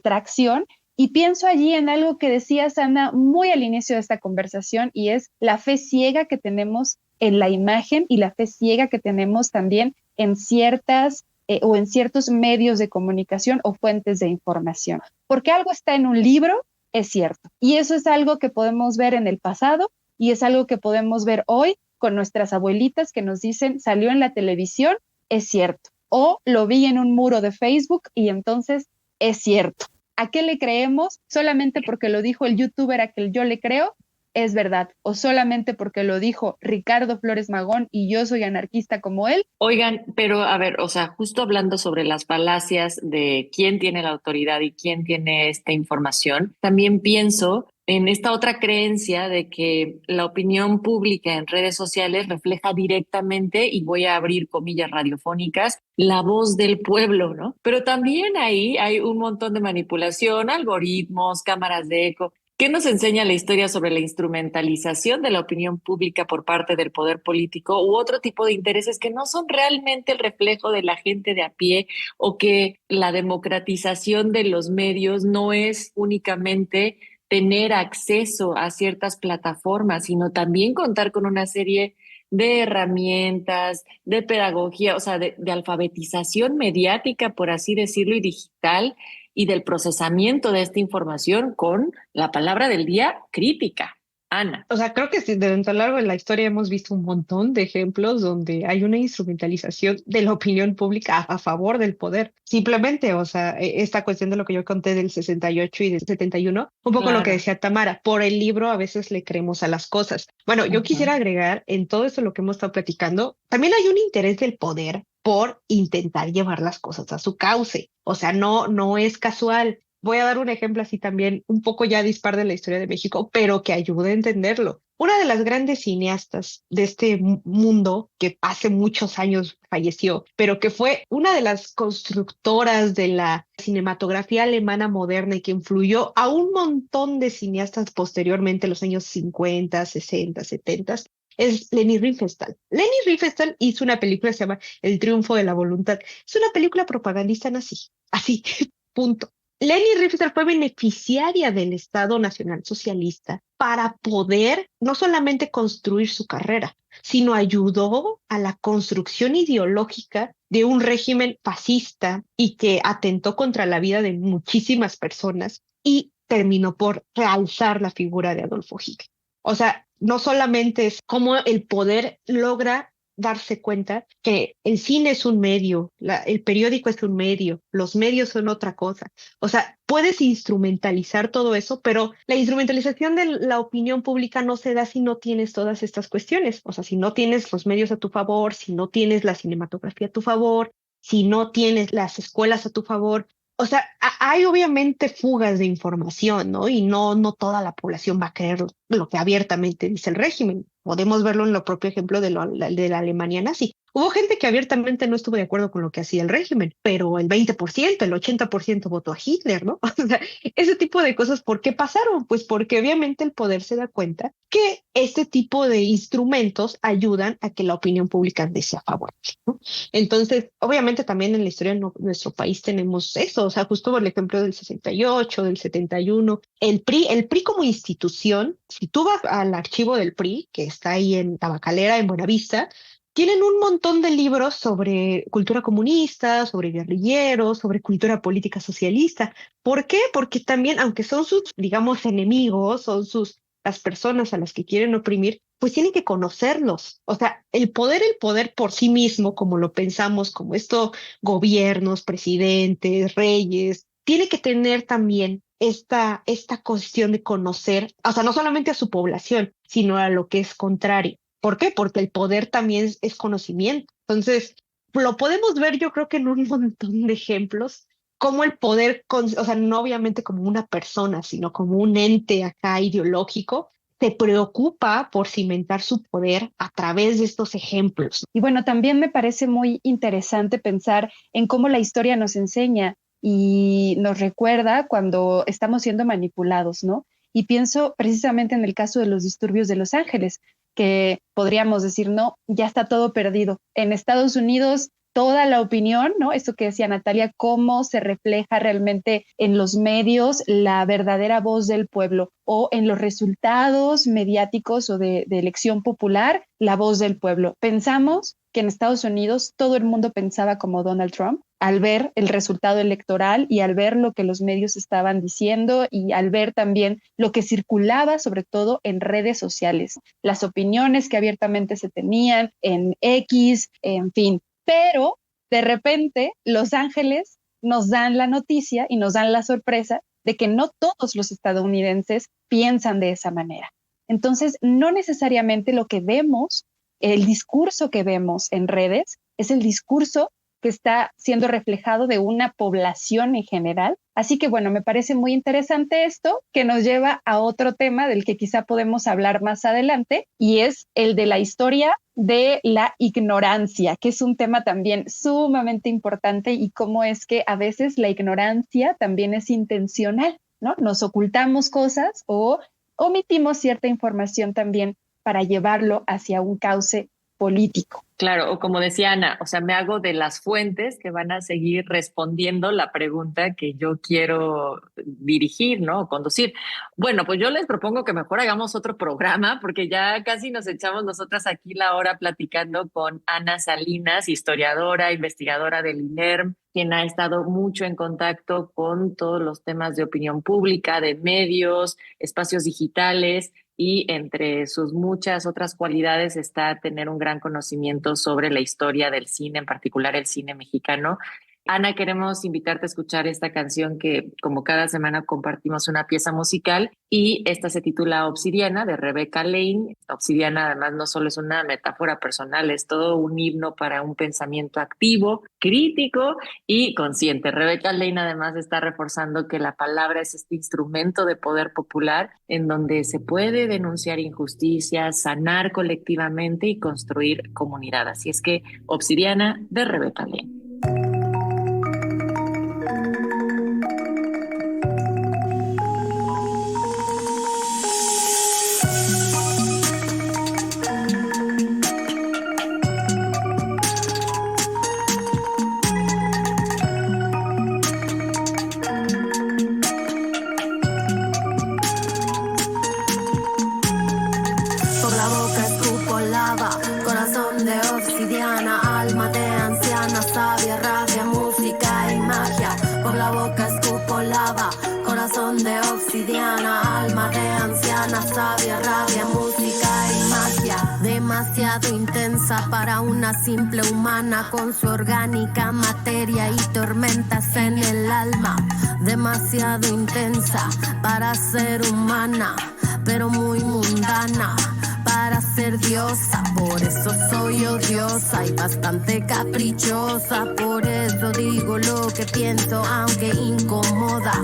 tracción. Y pienso allí en algo que decías, Ana, muy al inicio de esta conversación, y es la fe ciega que tenemos en la imagen y la fe ciega que tenemos también en ciertas o en ciertos medios de comunicación o fuentes de información. Porque algo está en un libro, es cierto. Y eso es algo que podemos ver en el pasado y es algo que podemos ver hoy con nuestras abuelitas que nos dicen, salió en la televisión, es cierto. O lo vi en un muro de Facebook y entonces es cierto. ¿A qué le creemos? Solamente porque lo dijo el youtuber a que yo le creo, es verdad, o solamente porque lo dijo Ricardo Flores Magón y yo soy anarquista como él.
Oigan, pero a ver, o sea, justo hablando sobre las falacias de quién tiene la autoridad y quién tiene esta información, también pienso en esta otra creencia de que la opinión pública en redes sociales refleja directamente, y voy a abrir comillas radiofónicas, la voz del pueblo, ¿no? Pero también ahí hay un montón de manipulación, algoritmos, cámaras de eco. ¿Qué nos enseña la historia sobre la instrumentalización de la opinión pública por parte del poder político u otro tipo de intereses que no son realmente el reflejo de la gente de a pie, o que la democratización de los medios no es únicamente tener acceso a ciertas plataformas, sino también contar con una serie de herramientas, de pedagogía, o sea, de alfabetización mediática, por así decirlo, y digital, y del procesamiento de esta información con la palabra del día, crítica? Ana.
O sea, creo que sí, durante a lo largo de la historia hemos visto un montón de ejemplos donde hay una instrumentalización de la opinión pública a favor del poder. Simplemente, o sea, esta cuestión de lo que yo conté del 68 y del 71, un poco lo que
Claro.
decía Tamara, por el libro a veces le creemos a las cosas. Bueno, yo quisiera agregar en todo esto lo que hemos estado platicando, también hay un interés del poder por intentar llevar las cosas a su cauce. O sea, no es casual. Voy a dar un ejemplo así también, un poco ya dispar de la historia de México, pero que ayude a entenderlo. Una de las grandes cineastas de este mundo, que hace muchos años falleció, pero que fue una de las constructoras de la cinematografía alemana moderna y que influyó a un montón de cineastas posteriormente, en los años 50, 60, 70, es Leni Riefenstahl. Leni Riefenstahl hizo una película que se llama El triunfo de la voluntad. Es una película propagandista nazi, así, punto. Leni Riefenstahl fue beneficiaria del Estado Nacional Socialista para poder no solamente construir su carrera, sino ayudó a la construcción ideológica de un régimen fascista y que atentó contra la vida de muchísimas personas y terminó por realzar la figura de Adolfo Hitler. O sea, no solamente es cómo el poder logra darse cuenta que el cine es un medio, el periódico es un medio, los medios son otra cosa. O sea, puedes instrumentalizar todo eso, pero la instrumentalización de la opinión pública no se da si no tienes todas estas cuestiones. O sea, si no tienes los medios a tu favor, si no tienes la cinematografía a tu favor, si no tienes las escuelas a tu favor. O sea, hay obviamente fugas de información, ¿no? Y no toda la población va a creer lo que abiertamente dice el régimen. Podemos verlo en el propio ejemplo de la Alemania nazi. Hubo gente que abiertamente no estuvo de acuerdo con lo que hacía el régimen, pero el 20%, el 80% votó a Hitler, ¿no? O sea, ese tipo de cosas, ¿por qué pasaron? Pues porque obviamente el poder se da cuenta que este tipo de instrumentos ayudan a que la opinión pública sea favorable, ¿no? Entonces, obviamente también en la historia de nuestro país tenemos eso, o sea, justo el ejemplo del 68, del 71, el PRI como institución, si tú vas al archivo del PRI, que está ahí en Tabacalera, en Buenavista, tienen un montón de libros sobre cultura comunista, sobre guerrilleros, sobre cultura política socialista. ¿Por qué? Porque también, aunque son sus, digamos, enemigos, son las personas a las que quieren oprimir, pues tienen que conocerlos. O sea, el poder por sí mismo, como lo pensamos, como estos gobiernos, presidentes, reyes, tiene que tener también esta cuestión de conocer, o sea, no solamente a su población, sino a lo que es contrario. ¿Por qué? Porque el poder también es conocimiento. Entonces, lo podemos ver yo creo que en un montón de ejemplos, cómo el poder, o sea, no obviamente como una persona, sino como un ente acá ideológico, se preocupa por cimentar su poder a través de estos ejemplos.
Y bueno, también me parece muy interesante pensar en cómo la historia nos enseña y nos recuerda cuando estamos siendo manipulados, ¿no? Y pienso precisamente en el caso de los disturbios de Los Ángeles, que podríamos decir, no, ya está todo perdido. En Estados Unidos, toda la opinión, ¿no? Esto que decía Natalia, cómo se refleja realmente en los medios la verdadera voz del pueblo o en los resultados mediáticos o de elección popular, la voz del pueblo. Pensamos que en Estados Unidos todo el mundo pensaba como Donald Trump al ver el resultado electoral y al ver lo que los medios estaban diciendo y al ver también lo que circulaba, sobre todo en redes sociales, las opiniones que abiertamente se tenían en X, en fin. Pero de repente Los Ángeles nos dan la noticia y nos dan la sorpresa de que no todos los estadounidenses piensan de esa manera. Entonces, no necesariamente lo que vemos, el discurso que vemos en redes, es el discurso que está siendo reflejado de una población en general. Así que bueno, me parece muy interesante esto, que nos lleva a otro tema del que quizá podemos hablar más adelante, y es el de la historia de la ignorancia, que es un tema también sumamente importante y cómo es que a veces la ignorancia también es intencional, ¿no? Nos ocultamos cosas o omitimos cierta información también para llevarlo hacia un cauce político.
Claro, o como decía Ana, o sea, me hago de las fuentes que van a seguir respondiendo la pregunta que yo quiero dirigir, ¿no? O conducir. Bueno, pues yo les propongo que mejor hagamos otro programa, porque ya casi nos echamos nosotras aquí la hora platicando con Ana Salinas, historiadora, investigadora del INERM, quien ha estado mucho en contacto con todos los temas de opinión pública, de medios, espacios digitales, y entre sus muchas otras cualidades está tener un gran conocimiento sobre la historia del cine, en particular el cine mexicano. Ana, queremos invitarte a escuchar esta canción que, como cada semana, compartimos una pieza musical, y esta se titula Obsidiana, de Rebecca Lane. Obsidiana, además, no solo es una metáfora personal, es todo un himno para un pensamiento activo, crítico y consciente. Rebecca Lane, además, está reforzando que la palabra es este instrumento de poder popular en donde se puede denunciar injusticias, sanar colectivamente y construir comunidad. Así es que Obsidiana, de Rebecca Lane.
Demasiado intensa para una simple humana, con su orgánica materia y tormentas en el alma. Demasiado intensa para ser humana, pero muy mundana para ser diosa. Por eso soy odiosa y bastante caprichosa. Por eso digo lo que pienso, aunque incomoda.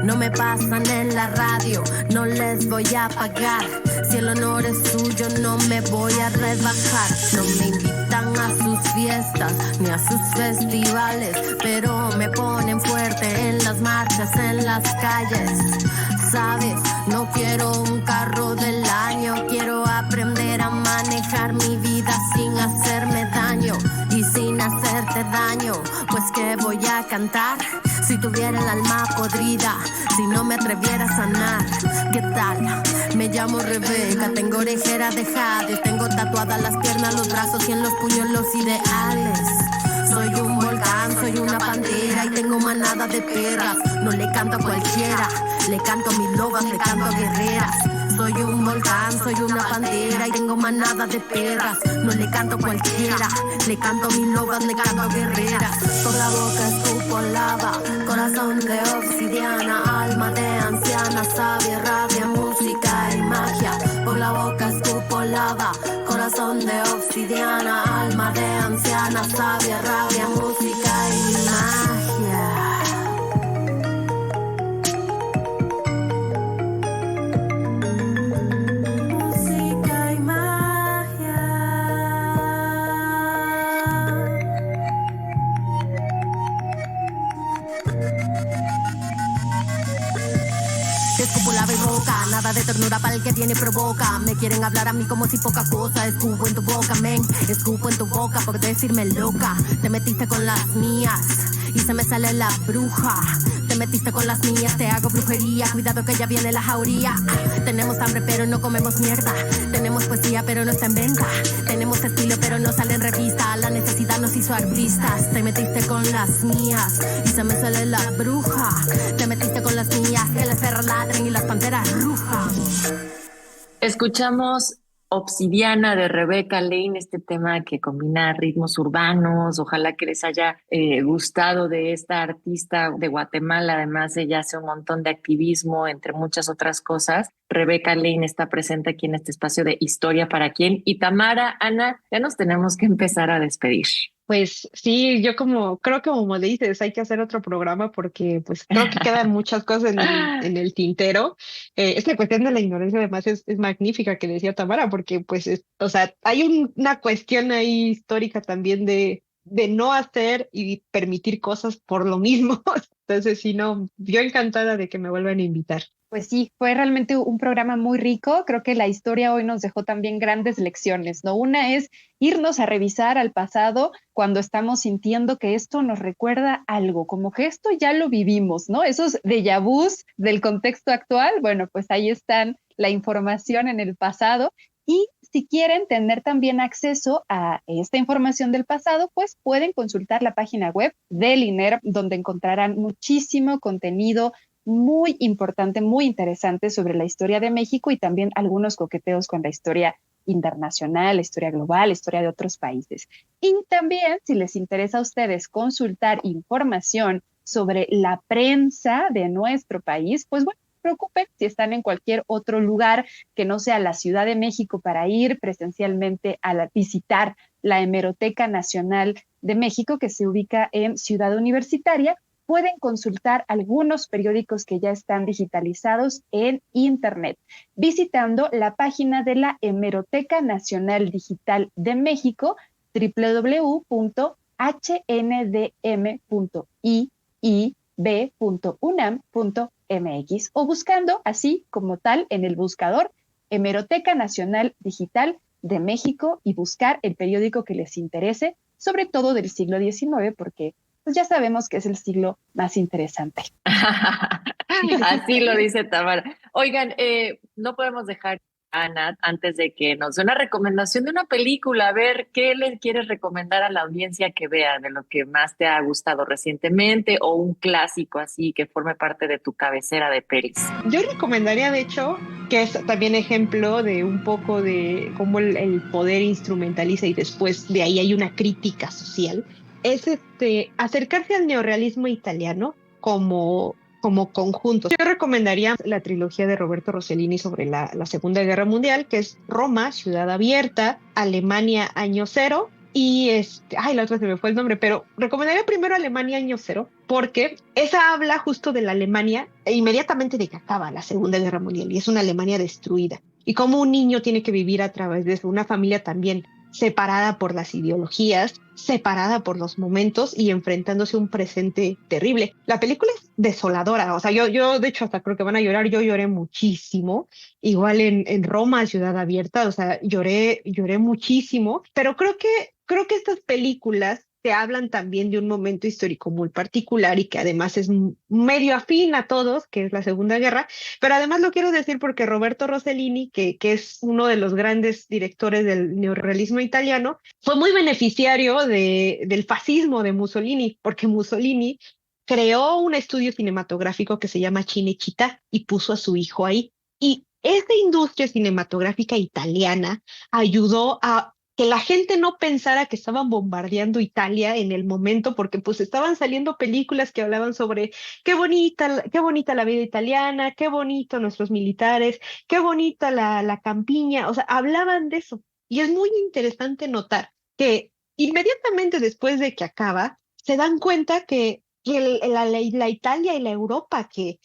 No me pasan en la radio, no les voy a pagar. Si el honor es suyo, no me voy a rebajar. No me invitan a sus fiestas ni a sus festivales, pero me ponen fuerte en las marchas, en las calles. Sabes, no quiero un carro del año, quiero aprender a manejar mi vida sin hacerme daño y sin hacerte daño. Pues que voy a cantar si tuviera el alma podrida, si no me atreviera a sanar. ¿Qué tal? Me llamo Rebeca, tengo orejera de jade, tengo tatuadas las piernas, los brazos y en los puños los ideales. Soy un volcán, soy una pantera y tengo manada de perras. No le canto a cualquiera, le canto a mis lobas, le canto a guerreras. Soy un volcán, soy una pantera y tengo manada de perras. No le canto a cualquiera, le canto a mis lobas, le canto a guerreras. Por la boca escupo lava, corazón de obsidiana, alma de anciana, sabia, rabia, música y magia. Por la boca escupo lava, corazón de obsidiana, alma de anciana, sabia, rabia, música y magia. Escupo lava y roca, nada de ternura para el que tiene provoca. Me quieren hablar a mí como si poca cosa. Escupo en tu boca, men, escupo en tu boca por decirme loca. Te metiste con las mías y se me sale la bruja. Te metiste con las mías, te hago brujería. Cuidado que ya viene la jauría. Tenemos hambre pero no comemos mierda. Tenemos poesía pero no está en venta. Tenemos estilo pero no sale en revista. La necesidad nos hizo artistas. Te metiste con las mías y se me sale la bruja. Te metiste con las mías, que las perras ladren y las panteras rujan.
Escuchamos Obsidiana de Rebecca Lane, este tema que combina ritmos urbanos. Ojalá que les haya gustado de esta artista de Guatemala. Además, ella hace un montón de activismo, entre muchas otras cosas. Rebecca Lane está presente aquí en este espacio de Historia para Quién. Y Tamara, Ana, ya nos tenemos que empezar a despedir.
Pues sí, yo creo que como dices, hay que hacer otro programa porque pues creo que quedan muchas cosas en el tintero. Esta cuestión de la ignorancia además es magnífica que decía Tamara, porque pues, o sea, hay una cuestión ahí histórica también de no hacer y permitir cosas por lo mismo. Entonces, sí, no, yo encantada de que me vuelvan a invitar.
Pues sí, fue realmente un programa muy rico. Creo que la historia hoy nos dejó también grandes lecciones, ¿no? Una es irnos a revisar al pasado cuando estamos sintiendo que esto nos recuerda algo, como que esto ya lo vivimos, ¿no? Esos déjà vus del contexto actual, bueno, pues ahí están la información en el pasado. Y si quieren tener también acceso a esta información del pasado, pues pueden consultar la página web del INER, donde encontrarán muchísimo contenido muy importante, muy interesante sobre la historia de México y también algunos coqueteos con la historia internacional, la historia global, la historia de otros países. Y también, si les interesa a ustedes consultar información sobre la prensa de nuestro país, pues bueno, no se preocupen si están en cualquier otro lugar que no sea la Ciudad de México para ir presencialmente a visitar la Hemeroteca Nacional de México, que se ubica en Ciudad Universitaria. Pueden consultar algunos periódicos que ya están digitalizados en Internet, visitando la página de la Hemeroteca Nacional Digital de México, www.hnDM.iib.unam.mx, o buscando así como tal en el buscador Hemeroteca Nacional Digital de México y buscar el periódico que les interese, sobre todo del siglo XIX, porque pues ya sabemos que es el siglo más interesante.
Así lo dice Tamara. Oigan, no podemos dejar a Ana antes de que nos dé una recomendación de una película. A ver, ¿qué le quieres recomendar a la audiencia que vea de lo que más te ha gustado recientemente, o un clásico así que forme parte de tu cabecera de pelis?
Yo recomendaría, de hecho, que es también ejemplo de un poco de cómo el poder instrumentaliza y después de ahí hay una crítica social, es acercarse al neorrealismo italiano como conjunto. Yo recomendaría la trilogía de Roberto Rossellini sobre la Segunda Guerra Mundial, que es Roma, Ciudad Abierta, Alemania, Año Cero, y la otra se me fue el nombre, pero recomendaría primero Alemania, Año Cero, porque esa habla justo de la Alemania inmediatamente de que acaba la Segunda Guerra Mundial, y es una Alemania destruida, y cómo un niño tiene que vivir a través de una familia también separada por las ideologías, separada por los momentos y enfrentándose a un presente terrible. La película es desoladora, o sea, yo de hecho hasta creo que van a llorar. Yo lloré muchísimo, igual en Roma, Ciudad Abierta, o sea, lloré muchísimo, pero creo que estas películas te hablan también de un momento histórico muy particular y que además es medio afín a todos, que es la Segunda Guerra, pero además lo quiero decir porque Roberto Rossellini, que es uno de los grandes directores del neorrealismo italiano, fue muy beneficiario del fascismo de Mussolini, porque Mussolini creó un estudio cinematográfico que se llama Cinecittà y puso a su hijo ahí. Y esta industria cinematográfica italiana ayudó a que la gente no pensara que estaban bombardeando Italia en el momento, porque pues estaban saliendo películas que hablaban sobre qué bonita la vida italiana, qué bonito nuestros militares, qué bonita la campiña, o sea, hablaban de eso. Y es muy interesante notar que inmediatamente después de que acaba, se dan cuenta que la Italia y la Europa que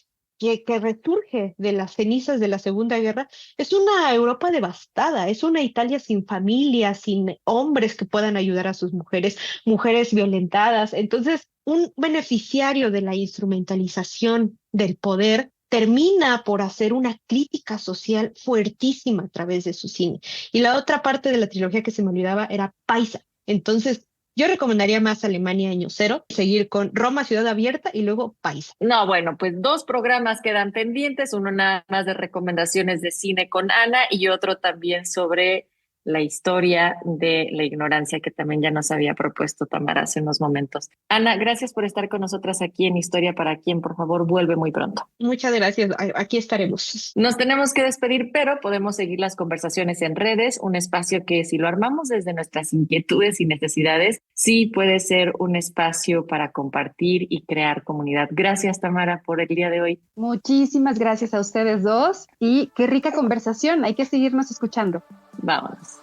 resurge de las cenizas de la Segunda Guerra es una Europa devastada, es una Italia sin familia, sin hombres que puedan ayudar a sus mujeres violentadas. Entonces, un beneficiario de la instrumentalización del poder termina por hacer una crítica social fuertísima a través de su cine. Y la otra parte de la trilogía que se me olvidaba era Paisa. Entonces, yo recomendaría más Alemania, Año Cero, seguir con Roma, Ciudad Abierta y luego Paisa.
No, bueno, pues 2 programas quedan pendientes, uno nada más de recomendaciones de cine con Ana y otro también sobre la historia de la ignorancia que también ya nos había propuesto Tamara hace unos momentos. Ana, gracias por estar con nosotras aquí en Historia para Quien. Por favor, vuelve muy pronto.
Muchas gracias, aquí estaremos.
Nos tenemos que despedir, pero podemos seguir las conversaciones en redes, un espacio que si lo armamos desde nuestras inquietudes y necesidades, sí puede ser un espacio para compartir y crear comunidad. Gracias, Tamara, por el día de hoy.
Muchísimas gracias a ustedes dos y qué rica conversación, hay que seguirnos escuchando.
Vámonos.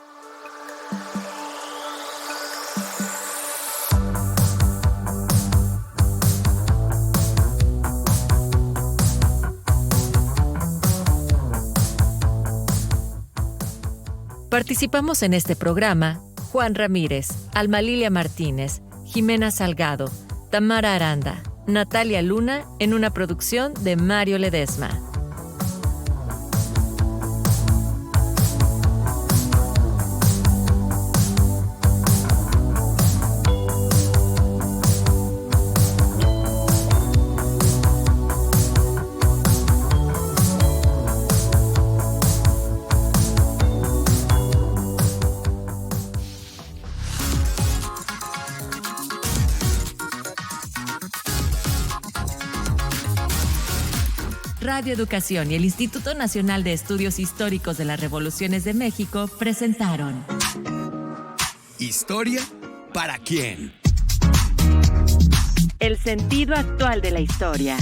Participamos en este programa Juan Ramírez, Alma Lilia Martínez, Jimena Salgado, Tamara Aranda, Natalia Luna, en una producción de Mario Ledesma. Radio Educación y el Instituto Nacional de Estudios Históricos de las Revoluciones de México presentaron
¿Historia para quién?
El sentido actual de la historia.